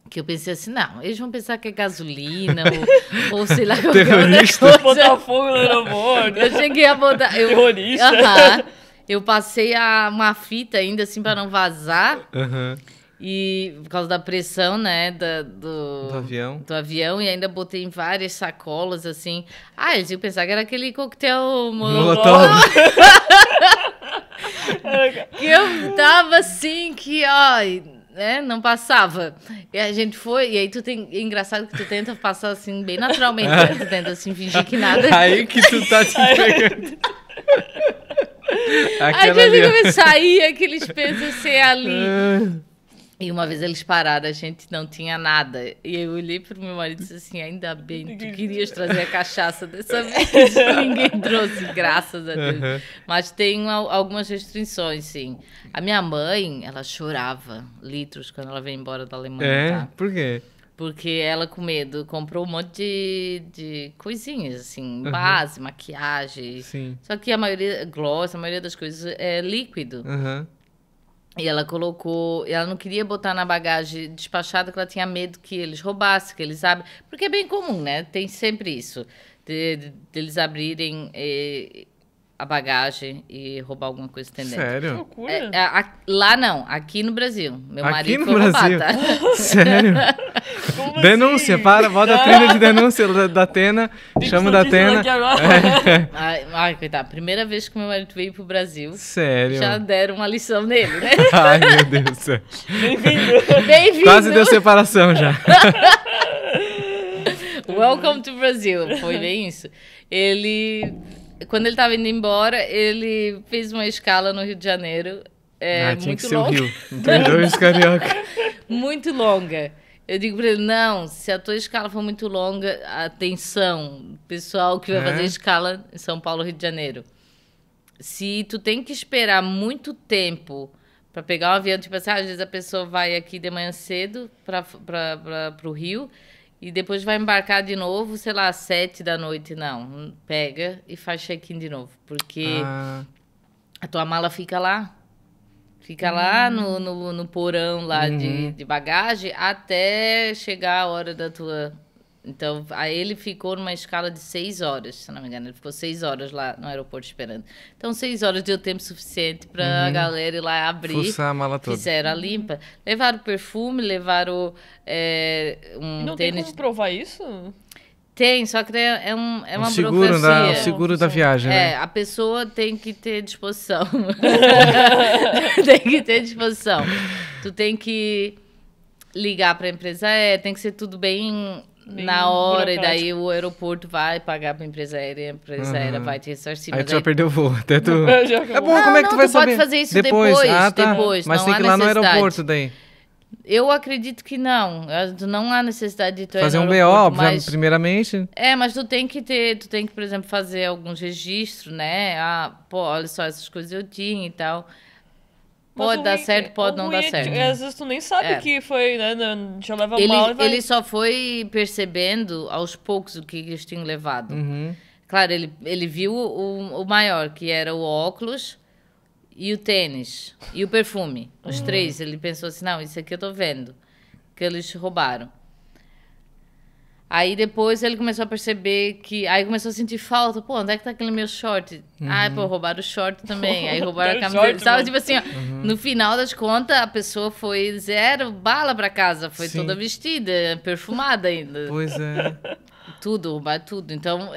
que eu pensei assim, não, eles vão pensar que é gasolina ou sei lá qualquer outra coisa. Botar fogo no aeroporto. Eu cheguei a botar... Terrorista. Eu passei uma fita ainda assim para não vazar. E por causa da pressão, né, do avião, e ainda botei em várias sacolas, assim. Eles iam pensar que era aquele coquetel Molotov. Que eu tava assim, não passava. E a gente foi, e aí é engraçado que tu tenta passar assim, bem naturalmente, né? Tu tenta assim, fingir que nada... Aí que tu tá te pegando. Aí eu saía, que eles pensam ser ali... E uma vez eles pararam, a gente não tinha nada. E eu olhei pro meu marido e disse assim, ainda bem, tu querias trazer a cachaça dessa vez. Ninguém trouxe, graças a Deus. Mas tem algumas restrições, sim. A minha mãe, ela chorava litros quando ela veio embora da Alemanha. Tá? Por quê? Porque ela, com medo, comprou um monte de coisinhas, assim, base, maquiagem. Sim. Só que a maioria das coisas é líquido. E ela ela não queria botar na bagagem despachada, porque ela tinha medo que eles roubassem, que eles abrem. Porque é bem comum, né? Tem sempre isso, deles abrirem a bagagem e roubar alguma coisa que tem dentro. Sério? Que loucura. Lá não, aqui no Brasil. Meu marido no foi Brasil? roubar, tá? Sério? Como Denúncia, assim? bota a trilha de denúncia da Atena, chama da Atena. Ai, coitado, primeira vez que meu marido veio pro Brasil, Sério? já deram uma lição nele, né? Ai, meu Deus do céu. Bem-vindo. Quase deu separação já. Welcome to Brazil. Foi bem isso. Quando ele estava indo embora, ele fez uma escala no Rio de Janeiro. Tinha muito que ser longa. o Rio. Não tem dois carioca. Muito longa. Eu digo para ele, não, se a tua escala for muito longa, atenção, pessoal que vai fazer escala em São Paulo, Rio de Janeiro. Se tu tem que esperar muito tempo para pegar um avião, tipo assim, às vezes a pessoa vai aqui de manhã cedo para o Rio, e depois vai embarcar de novo, sei lá, às 7 da noite. Não, pega e faz check-in de novo. Porque a tua mala fica lá. Fica lá no porão lá de bagagem até chegar a hora da tua... Então, aí ele ficou numa escala de 6 horas, se não me engano. Ele ficou 6 horas lá no aeroporto esperando. Então, 6 horas deu tempo suficiente para a galera ir lá abrir. Fuçar a mala toda. Fizeram a limpa. Levaram perfume, levaram Não tem como provar isso? Tem, só que é uma seguro burocracia. O seguro da viagem, né? A pessoa tem que ter disposição. Tem que ter disposição. Tu tem que ligar para a empresa aérea, tem que ser tudo bem na hora, e daí o aeroporto vai pagar para a empresa aérea vai te ressarcir. Aí tu já perdeu o voo, até tu... É bom, como é que tu vai saber? Pode fazer isso depois. Mas não tem que ir lá no aeroporto daí. Eu acredito que não. Não há necessidade de tu ir Fazer no um BO, aeroporto, mas... primeiramente. Mas tu tem que, por exemplo, fazer alguns registros, né? Olha só, essas coisas eu tinha e tal. Pode dar certo, pode não dar certo. Às vezes tu nem sabe que foi, né? Já leva mal e vai... Ele só foi percebendo aos poucos o que eles tinham levado. Claro, ele viu o maior, que era o óculos e o tênis e o perfume. Os três. Ele pensou assim, não, isso aqui eu tô vendo. Que eles roubaram. Aí depois ele começou a perceber que... Aí começou a sentir falta. Pô, onde é que tá aquele meu short? Roubaram o short também. Aí roubaram a camiseta. Sabe, tipo assim, ó, no final das contas, a pessoa foi 0 bala pra casa. Foi toda vestida, perfumada ainda. Pois é. Tudo, roubar tudo. Então,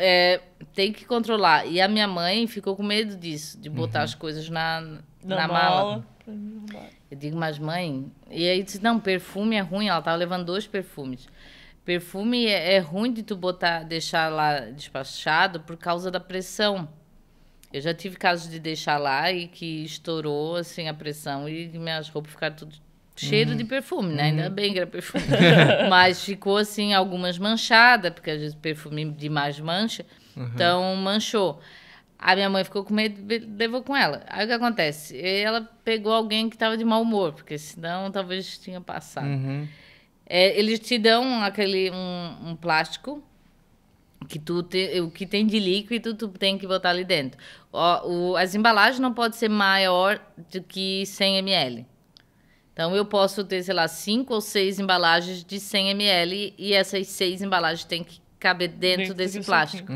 tem que controlar. E a minha mãe ficou com medo disso. De botar as coisas na mala. Eu digo, mas mãe... E aí disse, não, perfume é ruim. Ela tava levando 2 perfumes. Perfume é ruim de tu deixar lá despachado por causa da pressão. Eu já tive casos de deixar lá e que estourou assim a pressão e minhas roupas ficaram tudo cheiro de perfume, né? Ainda bem que era perfume. Mas ficou assim algumas manchadas, porque às vezes perfume demais mancha. Então manchou. A minha mãe ficou com medo e levou com ela. Aí o que acontece? Ela pegou alguém que estava de mau humor, porque senão talvez tinha passado. Eles te dão um plástico que o que tem de líquido tu tem que botar ali dentro. As embalagens não podem ser maior do que 100 ml. Então eu posso ter, sei lá, 5 ou 6 embalagens de 100 ml e essas 6 embalagens têm que caber dentro desse plástico.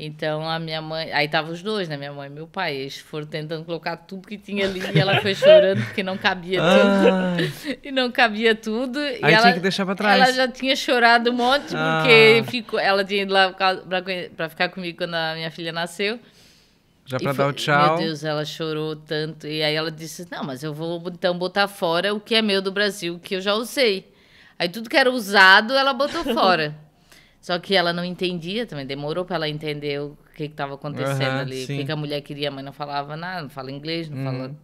Então, a minha mãe... Aí estavam os dois, né? Minha mãe e meu pai. Eles foram tentando colocar tudo que tinha ali. E ela foi chorando porque não cabia tudo. E não cabia tudo. Aí e ela tinha que deixar pra trás. Ela já tinha chorado um monte porque ela tinha ido lá pra ficar comigo quando a minha filha nasceu. Já pra dar o tchau. Meu Deus, ela chorou tanto. E aí ela disse, não, mas eu vou então botar fora o que é meu do Brasil, que eu já usei. Aí tudo que era usado, ela botou fora. Só que ela não entendia também, demorou para ela entender o que estava acontecendo ali. Sim. O que a mulher queria, a mãe não falava nada, não fala inglês, não fala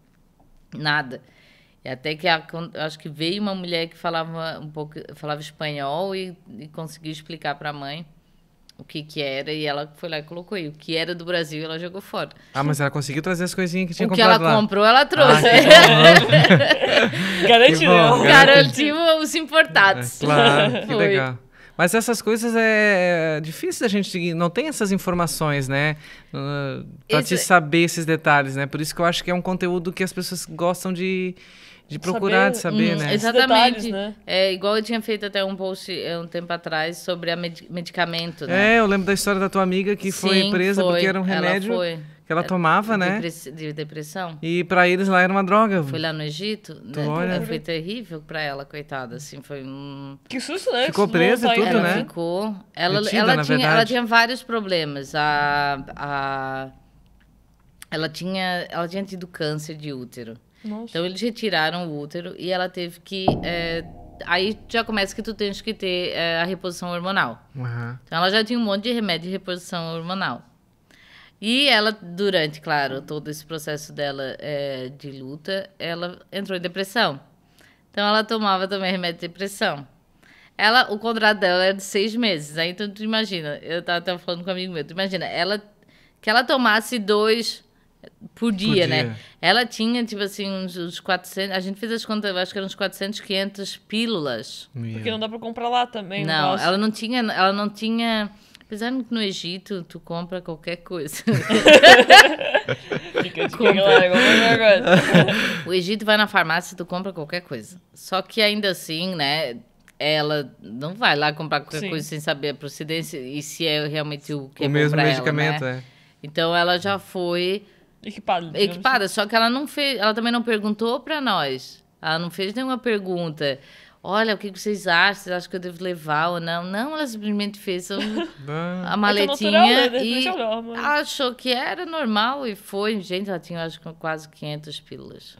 nada. E até que acho que veio uma mulher que falava espanhol e conseguiu explicar para a mãe o que era, e ela foi lá e colocou aí. O que era do Brasil, ela jogou fora. Mas ela conseguiu trazer as coisinhas que tinha comprado comprado lá. O que ela comprou, ela trouxe. Garantiu os importados. Claro, que legal. Mas essas coisas é difícil da gente seguir. Não tem essas informações, né? Pra te saber esses detalhes, né? Por isso que eu acho que é um conteúdo que as pessoas gostam de procurar, de saber, né? Exatamente. Detalhes, né? Igual eu tinha feito até um post um tempo atrás sobre medicamento, né? Eu lembro da história da tua amiga que foi presa porque era um remédio que ela tomava, né? De depressão. E pra eles lá era uma droga. Foi lá no Egito, né? Foi terrível pra ela, coitada, assim, foi Que susto, né? Ficou presa e tudo, ela né? Ficou. Ela tinha vários problemas. Ela tinha tido câncer de útero. Nossa. Então eles retiraram o útero e ela teve que... aí já começa que tu tens que ter a reposição hormonal. Então ela já tinha um monte de remédio de reposição hormonal. E ela, durante, claro, todo esse processo dela de luta, ela entrou em depressão. Então ela tomava também remédio de depressão. O contrato dela era de 6 meses. Aí então tu imagina, eu tava falando com um amigo meu, tu imagina, que ela tomasse 2 por dia, né? Ela tinha, tipo assim, uns 400... A gente fez as contas, eu acho que eram uns 400, 500 pílulas. Porque não dá pra comprar lá também. Não, ela não tinha... Apesar que no Egito, tu compra qualquer coisa. O Egito vai na farmácia, tu compra qualquer coisa. Só que ainda assim, né... Ela não vai lá comprar qualquer coisa sem saber a procedência e se é realmente o que é bom pra ela, né? O mesmo medicamento, Então, ela já foi... Equipada, só que ela não fez... Ela também não perguntou pra nós. Ela não fez nenhuma pergunta. Olha, o que vocês acham? Vocês acham que eu devo levar ou não? Não, ela simplesmente fez a maletinha e achou que era normal e foi. Gente, ela tinha, acho que, quase 500 pílulas.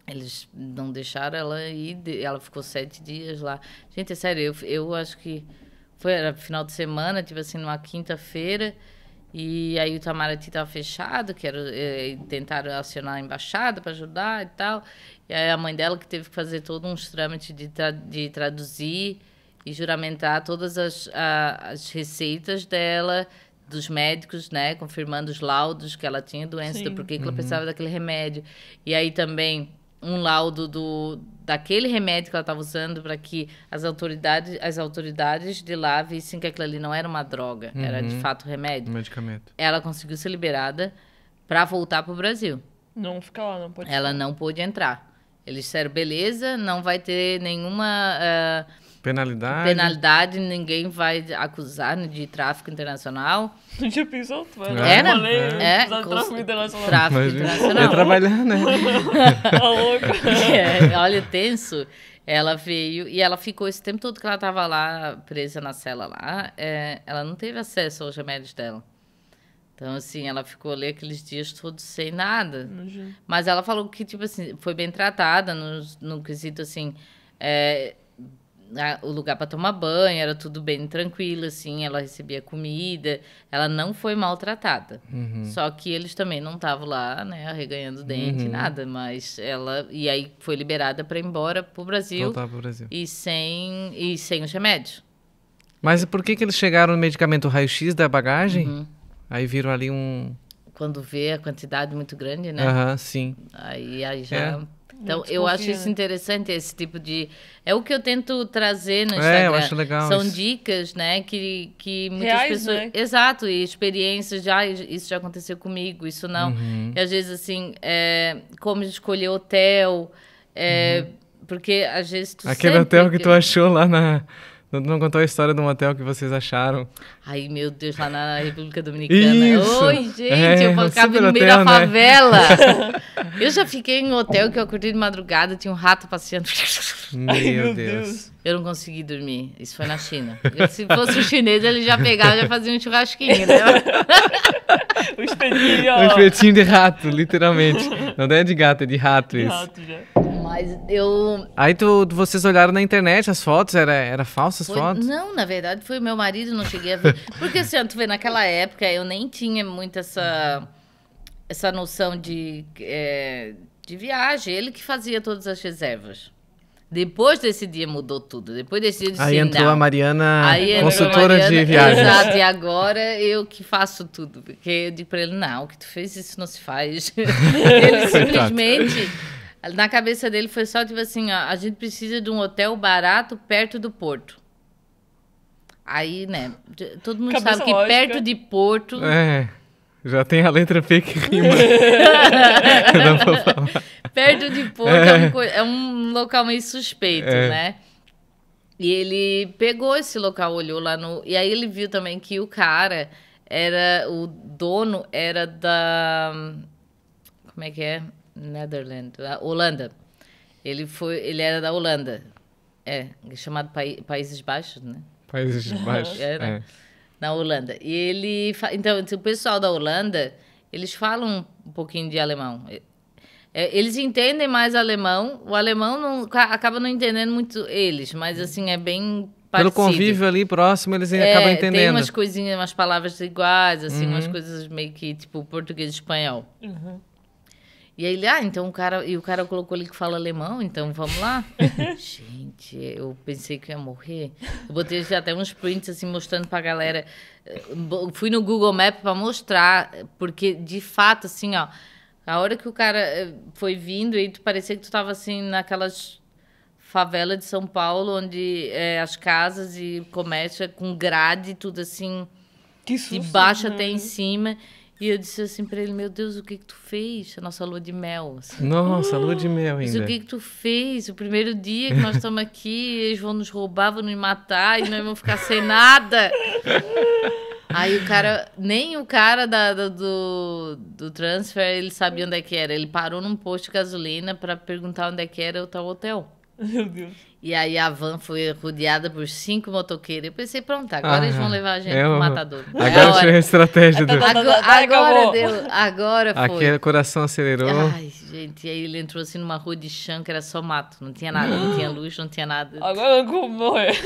Eles não deixaram ela ir, ela ficou 7 dias lá. Gente, é sério, eu acho que era final de semana, tipo assim, numa quinta-feira, E aí o Itamaraty estava fechado, tentaram acionar a embaixada para ajudar e tal. E aí a mãe dela que teve que fazer todos uns trâmites de traduzir e juramentar todas as receitas dela, dos médicos, né? Confirmando os laudos que ela tinha doença, do porquê que ela precisava daquele remédio. E aí também um laudo daquele remédio que ela estava usando para que as autoridades de lá vissem que aquilo ali não era uma droga, era de fato remédio. Um medicamento. Ela conseguiu ser liberada para voltar para o Brasil. Não fica lá, não pode. Ela não pôde entrar. Eles disseram, beleza, não vai ter nenhuma penalidade, ninguém vai acusar de tráfico internacional. Não tinha pensado, tráfico internacional. Ia trabalhar, né? Tá louco. Olha, tenso. Ela veio e ela ficou esse tempo todo que ela estava lá, presa na cela lá, ela não teve acesso aos remédios dela. Então, assim, ela ficou ali aqueles dias todos sem nada. Mas ela falou que, tipo assim, foi bem tratada no quesito, assim, o lugar para tomar banho, era tudo bem tranquilo, assim, ela recebia comida, ela não foi maltratada. Só que eles também não estavam lá, né, arreganhando dente, nada, mas e aí foi liberada para ir embora pro Brasil. Voltar pro Brasil. E sem os remédios. Mas por que eles chegaram no medicamento raio-x da bagagem? Aí viram ali Quando vê a quantidade muito grande, né? Sim. Aí já... Então, eu acho isso interessante, esse tipo de... É o que eu tento trazer no Instagram. Eu acho legal. São isso. dicas, né, que muitas reais, pessoas... né? Exato, e experiências, isso já aconteceu comigo, isso não. E às vezes, assim, como escolher hotel, porque às vezes tu Aquele hotel que tu achou lá na... Não contou a história de um hotel que vocês acharam? Ai, meu Deus, lá na República Dominicana. Isso. Oi, gente, eu ficava no meio da favela. Eu já fiquei em um hotel que eu acordei de madrugada, tinha um rato passeando. Meu Deus. Eu não consegui dormir. Isso foi na China. Se fosse o chinês, ele já pegava e já fazia um churrasquinho, né? O espetinho, ó. Um espetinho de rato, literalmente. Não é de gato, é de rato isso. Rato já. Mas eu... Aí vocês olharam na internet as fotos? Era falsas fotos? Não, na verdade foi o meu marido, não cheguei a ver. Porque assim, tu vê, naquela época eu nem tinha muito essa noção de viagem. Ele que fazia todas as reservas. Depois desse dia mudou tudo. Depois desse dia eu disse, aí entrou a Mariana, consultora de viagens. Exato, e agora eu que faço tudo. Porque eu digo pra ele, não, o que tu fez, isso não se faz. Ele simplesmente... Na cabeça dele foi só tipo assim, ó, a gente precisa de um hotel barato perto do porto. Aí, né, todo mundo Cabeça sabe que lógica. perto de porto... Já tem a letra P que rima. Não vou falar. Perto de porto é um local meio suspeito, né? E ele pegou esse local, olhou lá no... E aí ele viu também que o o dono era da... Como é que é? Netherlands, Holanda. Ele era da Holanda. Chamado Países Baixos, né? Países Baixos. Na Holanda. E ele... Então, o pessoal da Holanda, eles falam um pouquinho de alemão. Eles entendem mais alemão. O alemão acaba não entendendo muito eles, mas, assim, é bem parecido. Pelo convívio ali próximo, eles acabam entendendo. Tem umas coisinhas, umas palavras iguais, assim, umas coisas meio que, tipo, português e espanhol. E aí ele, então o cara colocou ali que fala alemão, então vamos lá. Gente, eu pensei que eu ia morrer. Eu botei até uns prints assim mostrando pra galera. Fui no Google Maps pra mostrar, porque de fato, assim, ó, a hora que o cara foi vindo, aí parecia que tu tava assim naquelas favelas de São Paulo, onde as casas e comércio com grade, tudo assim, que susto, de baixo até em cima. E eu disse assim pra ele, meu Deus, o que tu fez? A nossa lua de mel. Assim. Nossa, lua de mel ainda. Mas o que tu fez? O primeiro dia que nós estamos aqui, eles vão nos roubar, vão nos matar e nós vamos ficar sem nada. Aí nem o cara do transfer, ele sabia onde é que era. Ele parou num posto de gasolina pra perguntar onde é que era o tal hotel. Meu Deus. E aí a van foi rodeada por 5 motoqueiros. Eu pensei, pronto, agora eles vão levar a gente pro matador. Agora foi a estratégia do... Agora foi. Aquele coração acelerou. Ai, gente, e aí ele entrou assim numa rua de chão que era só mato. Não tinha nada, não tinha luz, não tinha nada. Agora como morrer.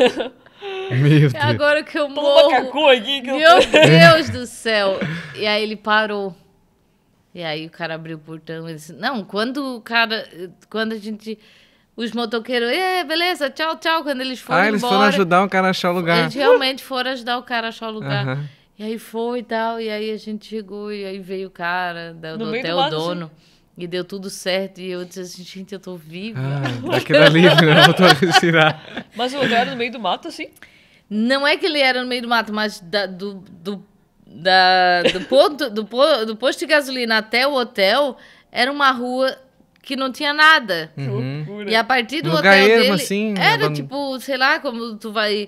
Meu Deus. Agora que eu Tô morro. macacu aqui que eu Meu Deus do céu. E aí ele parou. E aí o cara abriu o portão e disse, não, quando a gente... Os motoqueiros, beleza, tchau, tchau, quando eles foram Eles embora. foram ajudar o cara a achar o lugar. Eles realmente foram ajudar o cara a achar o lugar. Aham. E aí foi e tal, e aí a gente chegou, e aí veio o cara do No meio do hotel, mato, o dono, e deu tudo certo. E eu disse assim, gente, eu tô viva. Daquele alívio, né? Voltou a respirar. Mas o lugar era no meio do mato, assim? Não é que ele era no meio do mato, mas do posto de gasolina até o hotel era uma rua que não tinha nada. Que loucura. E a partir do Um lugar hotel ermo, dele, assim, era abandon- tipo, sei lá, como tu vai...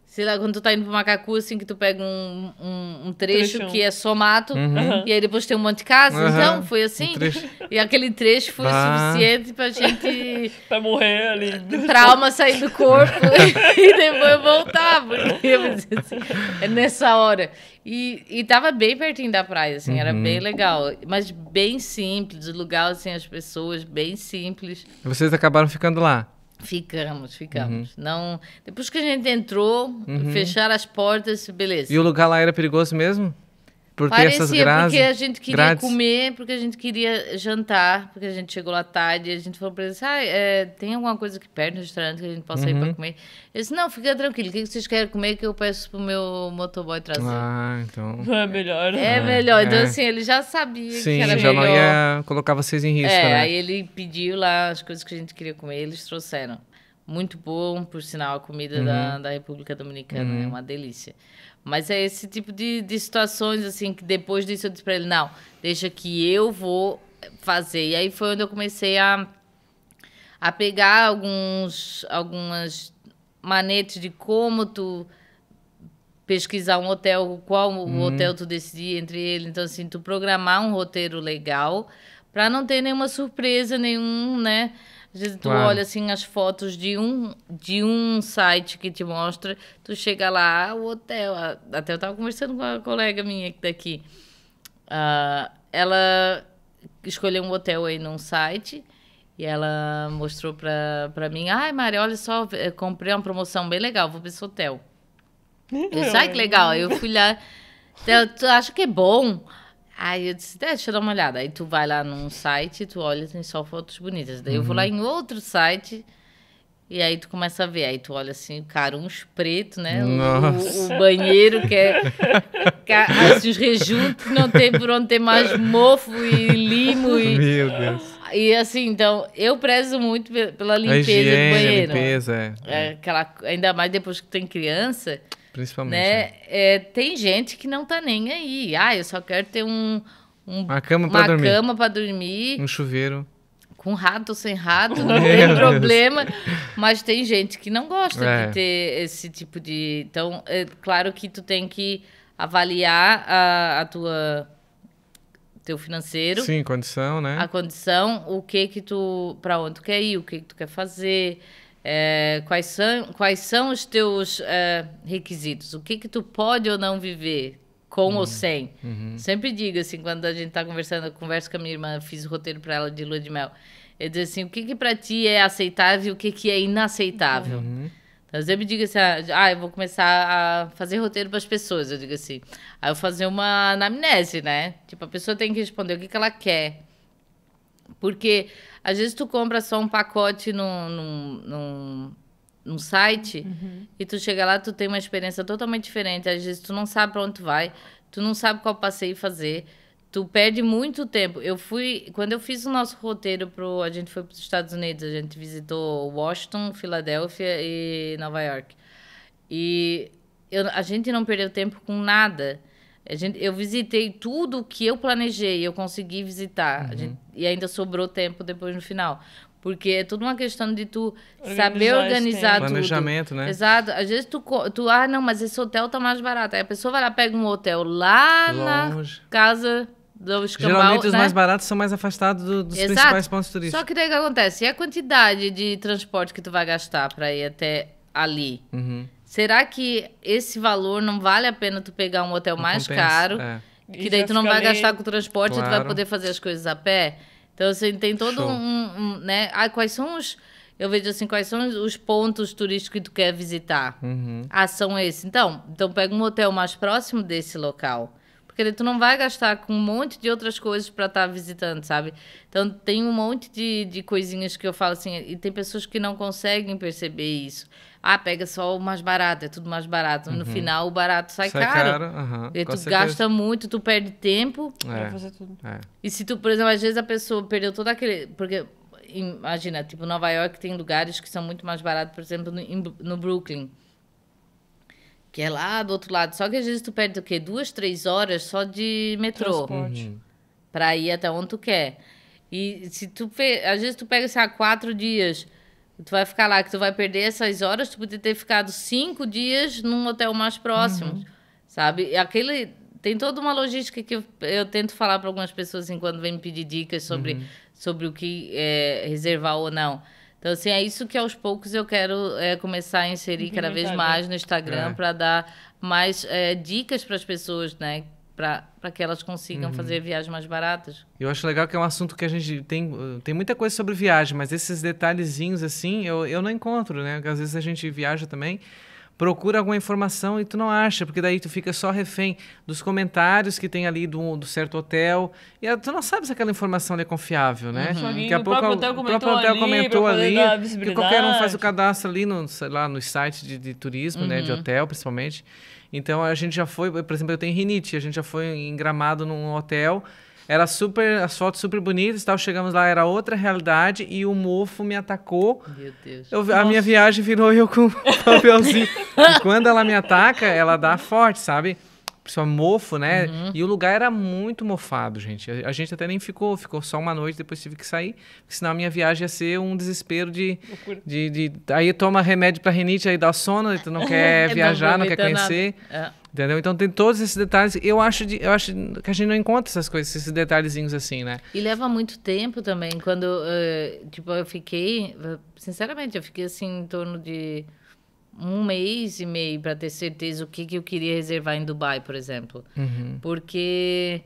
Sei lá, quando tu tá indo pro Macacu, assim, que tu pega um trecho Trechão. que é só mato, Uhum. e aí depois tem um monte de casa. Aham. Então, foi assim. trecho. E aquele trecho foi Bah. suficiente pra gente... Pra morrer ali. pra alma sair do corpo e depois voltar, porque eu disse assim, é nessa hora. E tava bem pertinho da praia, assim, era bem legal, mas bem simples, o lugar, assim, as pessoas bem simples. Vocês acabaram ficando lá. Ficamos. Não, depois que a gente entrou, fecharam as portas, beleza. E o lugar lá era perigoso mesmo? Por ter essas Parecia, grades? porque a gente queria grades? comer, porque a gente queria jantar, porque a gente chegou lá tarde, e a gente falou pra eles, tem alguma coisa aqui perto no restaurante que a gente possa ir pra comer? Eles, não, fica tranquilo, o que vocês querem comer que eu peço pro meu motoboy trazer? Então... É melhor. É melhor, então é. assim, ele já sabia que Sim, era já melhor. não ia colocar vocês em risco, né? Aí ele pediu lá as coisas que a gente queria comer, eles trouxeram. Muito bom, por sinal, a comida da República Dominicana, é uma delícia. Mas é esse tipo de situações, assim, que depois disso eu disse pra ele, não, deixa que eu vou fazer. E aí foi onde eu comecei a pegar algumas manetes de como tu pesquisar um hotel, qual o hotel tu decidir entre ele. Então, assim, tu programar um roteiro legal para não ter nenhuma surpresa, né? Às vezes tu Claro. olha, assim, as fotos de um site que te mostra, tu chega lá, o hotel... Até eu tava conversando com uma colega minha daqui. Ela escolheu um hotel aí num site e ela mostrou pra mim, ai, Mari, olha só, eu comprei uma promoção bem legal, vou pra esse hotel. Eu disse, ai, que legal. Aí eu fui lá, tu acha que é bom? Aí eu disse, deixa eu dar uma olhada. Aí tu vai lá num site, tu olha, tem só fotos bonitas. Daí eu vou lá em outro site e aí tu começa a ver. Aí tu olha assim, caruns preto, né? O banheiro que é assim, os rejuntos, não tem por onde ter mais mofo e limo. Meu Deus. E assim, então, eu prezo muito pela A limpeza higiene, do banheiro. a limpeza, Ainda mais depois que tem criança, principalmente. né? Tem gente que não tá nem aí. Eu só quero ter Uma cama pra dormir. cama pra dormir, Um chuveiro. com rato ou sem rato, não tem problema. Mas tem gente que não gosta de ter esse tipo de... Então, é claro que tu tem que avaliar teu financeiro. Sim, condição, né? A condição, para onde tu quer ir, o que tu quer fazer, quais são os teus requisitos, o que tu pode ou não viver, com ou sem. Sempre digo assim, quando a gente tá conversando, eu converso com a minha irmã, fiz o roteiro para ela de lua de mel, eu digo assim, o que para ti é aceitável e o que é inaceitável. Então, eu sempre digo assim, eu vou começar a fazer roteiro para as pessoas, eu digo assim. Aí eu vou fazer uma anamnese, né? Tipo, a pessoa tem que responder o que ela quer. Porque, às vezes, tu compra só um pacote num site e tu chega lá, tu tem uma experiência totalmente diferente. Às vezes, tu não sabe para onde tu vai, tu não sabe qual passeio fazer, tu perde muito tempo. Quando eu fiz o nosso roteiro, a gente foi para os Estados Unidos, a gente visitou Washington, Filadélfia e Nova York. E a gente não perdeu tempo com nada. Eu visitei tudo que eu planejei, eu consegui visitar. E ainda sobrou tempo depois no final. Porque é tudo uma questão de tu saber organizar tudo. Planejamento, né? Exato. Às vezes não, mas esse hotel tá mais barato. Aí a pessoa vai lá, pega um hotel lá Longe. na casa do escambau, Geralmente os né? mais baratos são mais afastados dos Exato. principais pontos turísticos. Só que daí o que acontece? E a quantidade de transporte que tu vai gastar para ir até ali? Será que esse valor não vale a pena tu pegar um hotel mais compensa, caro? Que daí tu não vai gastar com o transporte e tu vai Claro. poder fazer as coisas a pé? Então, assim, tem todo né? Quais são os... eu vejo assim, quais são os pontos turísticos que tu quer visitar. Ah, são esses. Então pega um hotel mais próximo desse local. Porque tu não vai gastar com um monte de outras coisas para estar visitando, sabe? Então, tem um monte de coisinhas que eu falo assim, e tem pessoas que não conseguem perceber isso. Ah, pega só o mais barato, é tudo mais barato. No final, o barato sai caro. E tu gasta muito, tu perde tempo. Pra fazer tudo. E se tu, por exemplo, às vezes a pessoa perdeu todo aquele... Porque, imagina, tipo, Nova York tem lugares que são muito mais baratos, por exemplo, no Brooklyn. Que é lá do outro lado. Só que às vezes tu perde o quê? 2, 3 horas só de metrô. Pra ir até onde tu quer. E se tu... Às vezes tu pega, assim, 4 dias... Tu vai ficar lá, que tu vai perder essas horas, tu podia ter ficado 5 dias num hotel mais próximo, sabe? Aquele... Tem toda uma logística que eu tento falar para algumas pessoas, assim, quando vêm me pedir dicas sobre o que reservar ou não. Então, assim, é isso que aos poucos eu quero começar a inserir cada vez mais no Instagram para dar mais dicas para as pessoas, né? Para que elas consigam fazer viagens mais baratas. Eu acho legal que é um assunto que a gente tem muita coisa sobre viagem, mas esses detalhezinhos assim eu não encontro, né? Porque às vezes a gente viaja também, procura alguma informação e tu não acha, porque daí tu fica só refém dos comentários que tem ali do certo hotel, e tu não sabe se aquela informação é confiável, né? Daqui a pouco o próprio hotel comentou ali que qualquer um faz o visibilidade. cadastro ali nos sites de turismo, né? De hotel, principalmente. Então, a gente já foi... Por exemplo, eu tenho rinite. A gente já foi em Gramado num hotel. Era as fotos super bonitas e tal. Chegamos lá, era outra realidade. E o mofo me atacou. Meu Deus. A minha viagem virou eu com o papelzinho. E quando ela me ataca, ela dá forte, sabe? Só mofo, né? E o lugar era muito mofado, gente. A gente até nem ficou só uma noite, depois tive que sair, porque senão a minha viagem ia ser um desespero de aí toma remédio pra rinite, aí dá sono, aí tu não quer viajar, não quer conhecer. Entendeu? Então tem todos esses detalhes. Eu acho que a gente não encontra essas coisas, esses detalhezinhos assim, né? E leva muito tempo também. Quando, tipo, sinceramente, eu fiquei assim em torno de 1 mês e meio para ter certeza o que eu queria reservar em Dubai, por exemplo. Porque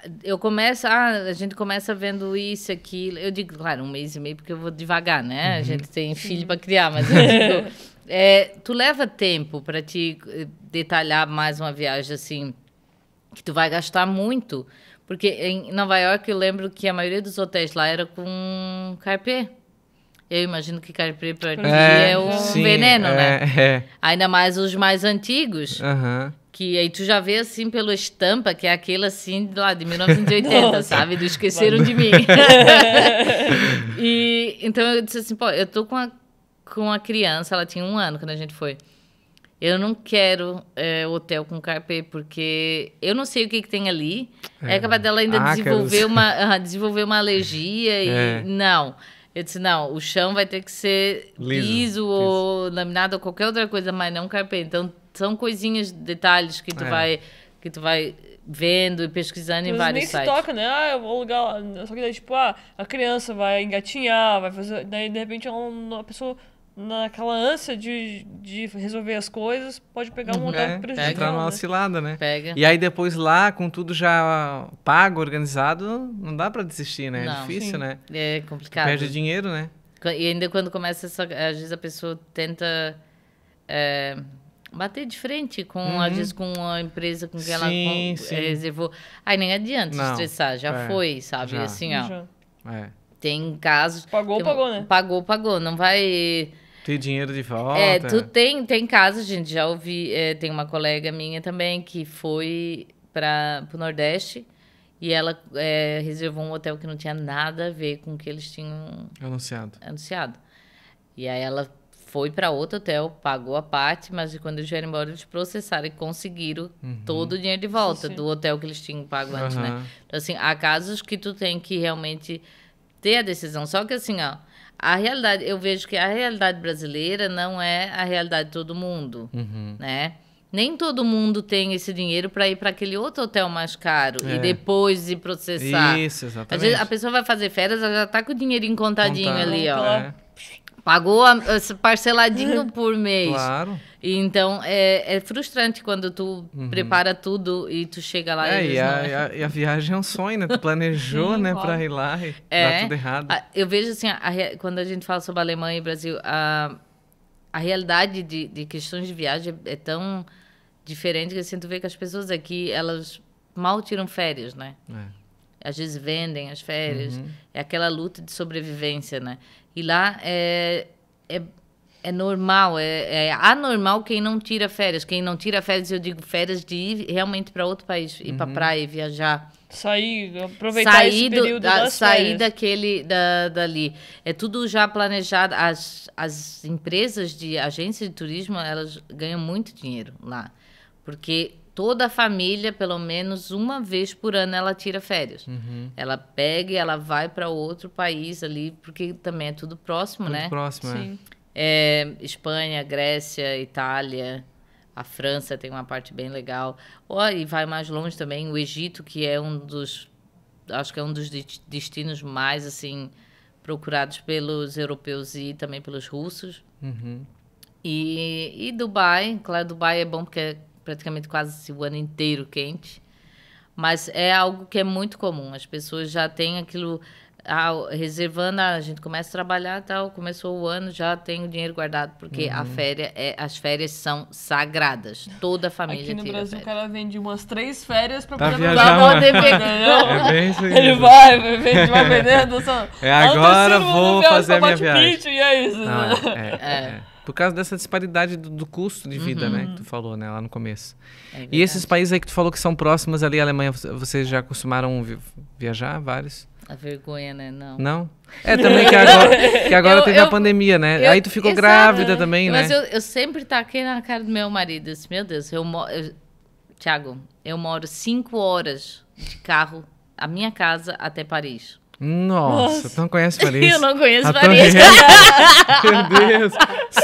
a gente começa vendo isso, aquilo. Eu digo, claro, 1 mês e meio porque eu vou devagar, né? A gente tem filho para criar, mas eu digo, tu leva tempo para te detalhar mais uma viagem assim, que tu vai gastar muito. Porque em Nova York eu lembro que a maioria dos hotéis lá era com carpê. Eu imagino que carpê para ti é um veneno, né? Ainda mais os mais antigos. Que aí tu já vê assim pela estampa, que é aquele assim lá de 1980, sabe? Do Esqueceram de Mim. E então eu disse assim, pô, eu tô com a criança, ela tinha 1 ano quando a gente foi. Eu não quero hotel com carpê, porque eu não sei o que tem ali. É capaz dela ainda desenvolver uma alergia e não. Eu disse, não, o chão vai ter que ser liso ou laminado ou qualquer outra coisa, mas não carpê. Então, são coisinhas, detalhes que tu vai vendo e pesquisando em vários sites. Nem se toca, né? Eu vou alugar lá. Só que daí, tipo, a criança vai engatinhar, vai fazer... Daí, de repente, a pessoa, naquela ânsia de resolver as coisas, pode pegar um hotel prejudicial. Entrar numa oscilada, né? Pega. E aí, depois lá, com tudo já pago, organizado, não dá pra desistir, né? Não. É difícil, né? É complicado. Perde dinheiro, né? E ainda quando começa às vezes a pessoa tenta bater de frente com, às vezes, com a empresa com quem ela reservou. Aí nem adianta estressar, já foi, sabe? Já. Assim, ó. Tem casos... Pagou, né? Pagou. Não vai... Ter dinheiro de volta. Tem casos, gente, já ouvi... tem uma colega minha também que foi para o Nordeste e ela reservou um hotel que não tinha nada a ver com o que eles tinham anunciado. E aí ela foi para outro hotel, pagou a parte, mas quando eles vieram embora, eles processaram e conseguiram todo o dinheiro de volta do hotel que eles tinham pago antes, né? Então, assim, há casos que tu tem que realmente ter a decisão. Só que, assim, ó, a realidade, eu vejo que a realidade brasileira não é a realidade de todo mundo, né? Nem todo mundo tem esse dinheiro para ir para aquele outro hotel mais caro e depois ir processar. Isso, exatamente. Às vezes a pessoa vai fazer férias, ela já tá com o dinheirinho contadinho ali, ó. Pagou parceladinho por mês. Claro. Então, é frustrante quando tu prepara tudo e tu chega lá e e a viagem é um sonho, né? Tu planejou, né, claro. pra ir lá e dá tudo errado. Eu vejo, assim, quando a gente fala sobre Alemanha e Brasil, a realidade de questões de viagem é tão diferente que, assim, tu vê que as pessoas aqui, elas mal tiram férias, né? Às vezes vendem as férias. É aquela luta de sobrevivência, né? E lá é normal, é anormal quem não tira férias. Quem não tira férias, eu digo férias de ir realmente para outro país, ir para praia, viajar. Aproveitar esse período das sair férias. dali. É tudo já planejado. As empresas de agências de turismo, elas ganham muito dinheiro lá. Porque toda a família, pelo menos uma vez por ano, ela tira férias. Ela pega e ela vai para outro país ali, porque também é tudo próximo, né? Muito próximo, Sim. Espanha, Grécia, Itália, a França tem uma parte bem legal. E vai mais longe também, o Egito, que é acho que é um dos destinos mais, assim, procurados pelos europeus e também pelos russos. E Dubai, claro, Dubai é bom porque é praticamente quase o ano inteiro quente, mas é algo que é muito comum. As pessoas já têm aquilo reservando, a gente começa a trabalhar, tal, começou o ano, já tem o dinheiro guardado, porque as férias são sagradas. Toda a família aqui no tira Brasil, férias. o cara vende umas 3 férias pra Pra poder viajar, poder É bem isso aí. Ele vai vendendo. Agora vou fazer a minha viagem. Pitch, e é isso. Não, Por causa dessa disparidade do custo de vida, né? Que tu falou, né? Lá no começo. E esses países aí que tu falou que são próximos ali, a Alemanha, vocês já acostumaram viajar? Vários? A vergonha, né? Não. Não? Também que agora teve a pandemia, né? Aí tu ficou grávida também, né? Mas eu sempre taquei na cara do meu marido. Eu disse, meu Deus, Thiago, eu moro 5 horas de carro, a minha casa até Paris. Nossa, tu não conhece Paris? Eu não conheço Paris. Paris. Meu Deus,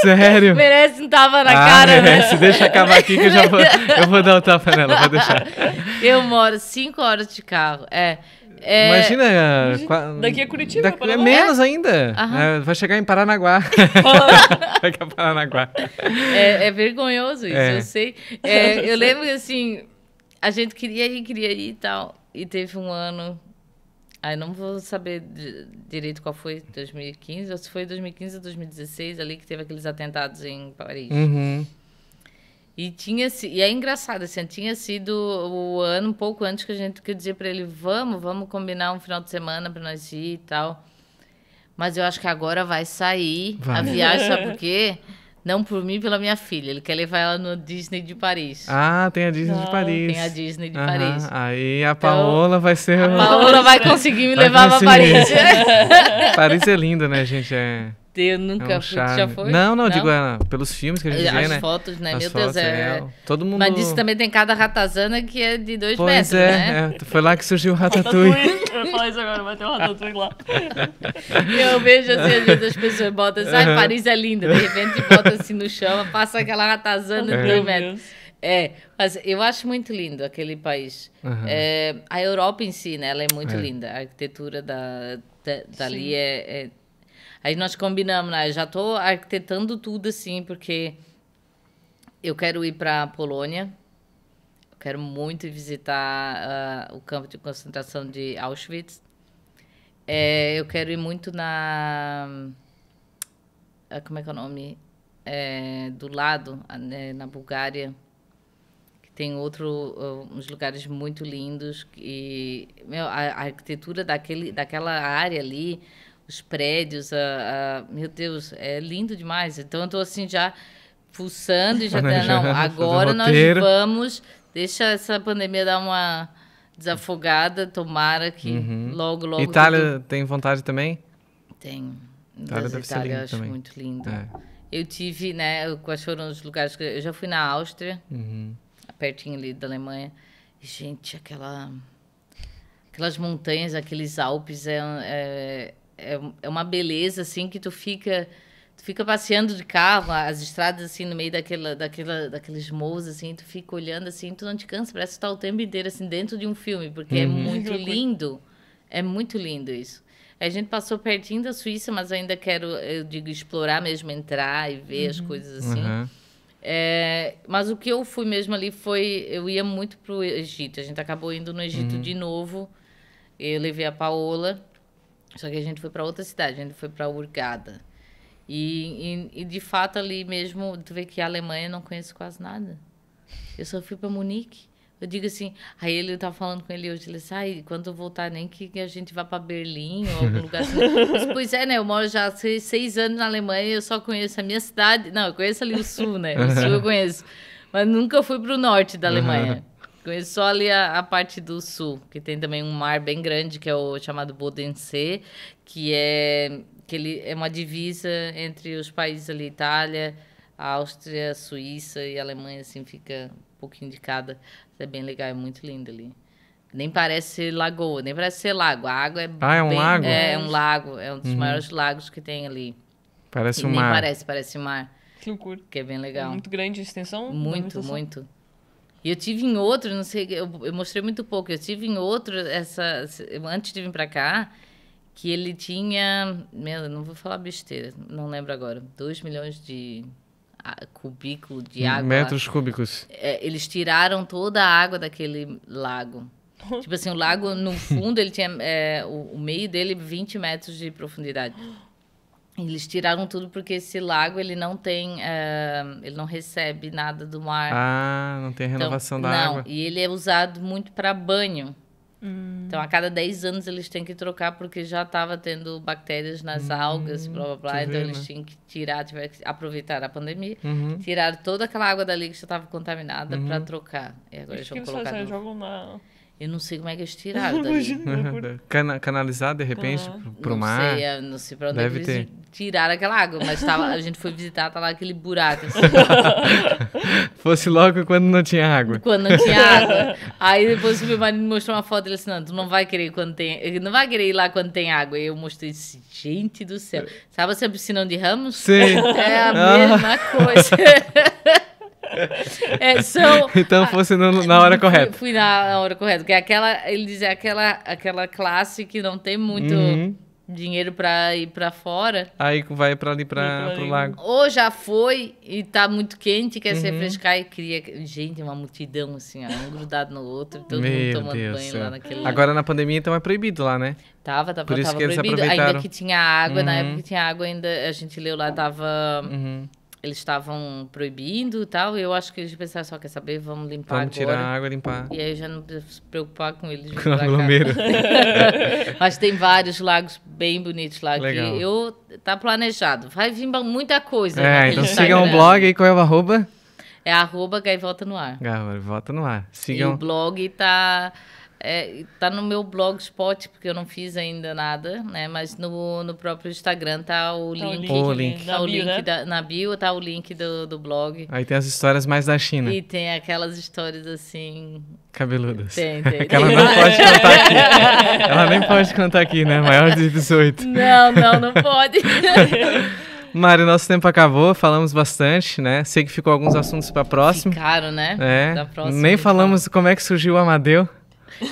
sério? Merece um tapa na cara, merece. né? Deixa eu acabar aqui que eu vou dar o tapa nela, vou deixar. Eu moro 5 horas de carro, Imagina... Daqui a Curitiba, é menos ainda. Vai chegar em Paranaguá. Vai chegar em Paranaguá. É vergonhoso isso, eu sei. Eu lembro que, assim, a gente queria ir e tal. E teve um ano... não vou saber direito qual foi, 2015, ou se foi 2015 ou 2016, ali que teve aqueles atentados em Paris. E é engraçado, assim, tinha sido o ano um pouco antes que a gente dizia para ele, vamos combinar um final de semana para nós ir e tal. Mas eu acho que agora vai sair a viagem, sabe por quê? Não por mim, pela minha filha. Ele quer levar ela no Disney de Paris. Tem a Disney de Paris. Tem a Disney de Paris. Aí a Paola vai ser... A Paola vai conseguir me levar para Paris. Paris é lindo, né, gente? Eu nunca fui. Tu já foi? Não, digo, pelos filmes que a gente vê, né? As fotos, né? As Meu fotos, Deus, todo mundo... Mas disso também tem cada ratazana que é de 2 pois metros, né? Foi lá que surgiu o Ratatouille. Eu ia falar isso agora, vai ter um Ratatouille lá. Eu vejo assim, às vezes as pessoas botam assim, Paris é linda, de repente bota assim no chão, passa aquela ratazana de 2 metros. Mas eu acho muito lindo aquele país. A Europa em si, né? Ela é muito linda. A arquitetura dali Aí nós combinamos, né? Eu já estou arquitetando tudo assim, porque eu quero ir para a Polônia. Eu quero muito visitar o campo de concentração de Auschwitz. Eu quero ir muito como é que é o nome? Do lado, na Bulgária, que tem uns lugares muito lindos. E, a arquitetura daquela área ali... Os prédios, meu Deus, é lindo demais. Então, eu estou assim já fuçando e já... Não, agora nós vamos... Deixa essa pandemia dar uma desafogada, tomara que logo... Itália tem vontade também? Tem. Itália deve ser lindo eu acho também. muito lindo. Eu tive, né? Quais foram os lugares que... Eu já fui na Áustria, pertinho ali da Alemanha. E, gente, aquelas montanhas, aqueles Alpes, é uma beleza, assim, que tu fica passeando de carro, as estradas, assim, no meio daqueles morros, assim, tu fica olhando, assim, tu não te cansa, parece que tu tá o tempo inteiro, assim, dentro de um filme, porque é muito lindo isso. A gente passou pertinho da Suíça, mas ainda quero, eu digo, explorar mesmo, entrar e ver as coisas assim. Mas o que eu fui mesmo ali foi... Eu ia muito pro Egito. A gente acabou indo no Egito de novo. Eu levei a Paola, só que a gente foi para outra cidade. A gente foi para Hurghada. E de fato ali mesmo, tu vê que a Alemanha eu não conheço quase nada. Eu só fui para Munique. Eu digo assim, aí ele tava falando com ele hoje, ele disse, quando eu voltar, nem que a gente vá para Berlim ou algum lugar assim. Disse, pois é, né, eu moro já há 6 anos na Alemanha e eu só conheço a minha cidade. Não, eu conheço ali o sul, né, o sul eu conheço. Mas nunca fui pro norte da Alemanha. Conheço só ali a parte do sul, que tem também um mar bem grande, que é o chamado Bodensee, que ele é uma divisa entre os países ali, Itália, Áustria, Suíça e Alemanha, assim, fica um pouquinho de cada. É bem legal, é muito lindo ali. Nem parece ser lagoa, nem parece ser lago. A água é é um lago? É um lago, é um dos maiores lagos que tem ali. Parece um mar. Parece mar. Que loucura. Que é bem legal. É muito grande a extensão? Muito, muito. E eu tive em outro, não sei, eu mostrei muito pouco. Eu tive em outro, antes de vir pra cá, que ele tinha, não vou falar besteira, não lembro agora, 2 milhões de cubículos de água. Metros cúbicos. Eles tiraram toda a água daquele lago. Tipo assim, o lago, no fundo, ele tinha o meio dele 20 metros de profundidade. Eles tiraram tudo porque esse lago, ele não tem, ele não recebe nada do mar. Não tem renovação da água. E ele é usado muito para banho. Então, a cada 10 anos eles têm que trocar porque já estava tendo bactérias nas algas, blá, blá, blá. Então, eles tinham que tiveram que aproveitar a pandemia, tiraram toda aquela água dali que já estava contaminada para trocar. E agora eles vão colocar de novo. Jogam na... Eu não sei como é que eles tiraram dali. Canalizar, de repente, pro mar? Não sei para onde Deve eles tiraram aquela água, mas a gente foi visitar, tá lá aquele buraco. Assim. Fosse logo quando não tinha água. Quando não tinha água. Aí depois o meu marido me mostrou uma foto, ele disse, não, tu não vai querer não vai querer ir lá quando tem água. E eu mostrei assim, gente do céu. Sabe a piscina de Ramos? Sim. É a mesma coisa. Então fosse na hora correta. Fui na hora correta, porque ele dizia aquela classe que não tem muito dinheiro para ir para fora. Aí vai para ali pro lago. Ou já foi e tá muito quente, quer se refrescar e queria... Gente, uma multidão assim, um grudado no outro, todo mundo tomando banho lá naquele lago. Agora na pandemia então é proibido lá, né? Tava Por isso que eles proibido, aproveitaram. ainda que tinha água, na época que tinha água ainda, a gente leu lá, eles estavam proibindo e tal, e eu acho que eles pensaram, só quer saber, vamos limpar vamos agora. Tirar a água e limpar. E aí já não precisa se preocupar com eles. Com aglomero. Mas tem vários lagos bem bonitos lá. Legal. Que tá planejado. Vai vir muita coisa. Então sigam o blog aí, qual é o arroba? É @Gaivota no Ar. Gaivota no Ar. Sigam. E o blog tá no meu blogspot, porque eu não fiz ainda nada, né? Mas no próprio Instagram tá o link. Na bio tá o link do blog. Aí tem as histórias mais da China. E tem aquelas histórias assim... Cabeludas. Tem. Que ela não pode contar aqui. Ela nem pode contar aqui, né? Maior de 18. Não pode. Mari, nosso tempo acabou, falamos bastante, né? Sei que ficou alguns assuntos para próximo. Ficaram, né? Da próxima, nem falamos como é que surgiu o Amadeu.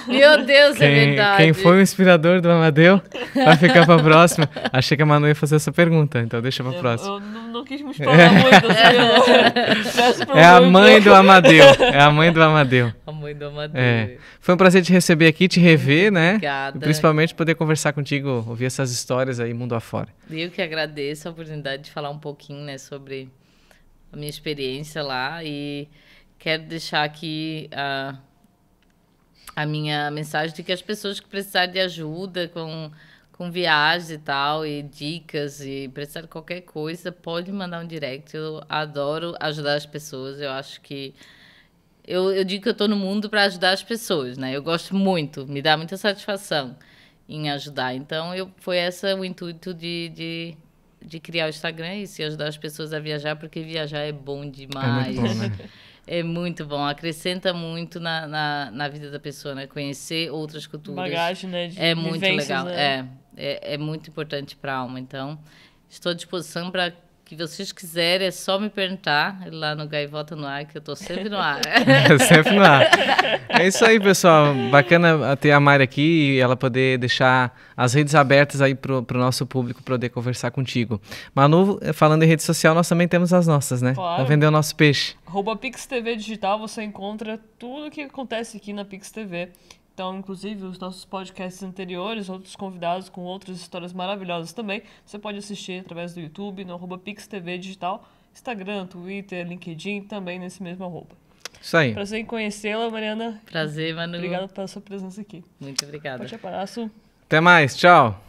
Meu Deus, é verdade. Quem foi o inspirador do Amadeu vai ficar pra próxima. Achei que a Manu ia fazer essa pergunta, então deixa pra próxima. Eu não quis me explorar muito, assim, É a mãe do Amadeu. É a mãe do Amadeu. A mãe do Amadeu. Foi um prazer te receber aqui, te rever, né? Obrigada. E principalmente poder conversar contigo, ouvir essas histórias aí, mundo afora. Eu que agradeço a oportunidade de falar um pouquinho, né, sobre a minha experiência lá e quero deixar aqui a minha mensagem de que as pessoas que precisarem de ajuda com viagens e tal, e dicas, e precisar de qualquer coisa, pode mandar um direct. Eu adoro ajudar as pessoas. Eu acho que... Eu digo que eu estou no mundo para ajudar as pessoas, né? Eu gosto muito, me dá muita satisfação em ajudar. Então, foi esse o intuito de criar o Instagram e ajudar as pessoas a viajar, porque viajar é bom demais. É muito bom, né? É muito bom, acrescenta muito na vida da pessoa, né? Conhecer outras culturas. Bagagem, né? É muito legal, né? é muito importante para a alma. Então, estou à disposição para que vocês quiserem, é só me perguntar lá no Gaivota no Ar, que eu tô sempre no ar. Sempre no ar. É isso aí, pessoal. Bacana ter a Mari aqui e ela poder deixar as redes abertas aí pro nosso público poder conversar contigo. Manu, falando em rede social, nós também temos as nossas, né? Claro. Pra vender o nosso peixe. @PixTV Digital, você encontra tudo o que acontece aqui na Pix TV. Então, inclusive, os nossos podcasts anteriores, outros convidados com outras histórias maravilhosas também, você pode assistir através do YouTube, no @PixTV Digital, Instagram, Twitter, LinkedIn, também nesse mesmo @. Isso aí. Prazer em conhecê-la, Mariana. Prazer, Manu. Obrigada pela sua presença aqui. Muito obrigada. Forte abraço. Até mais. Tchau.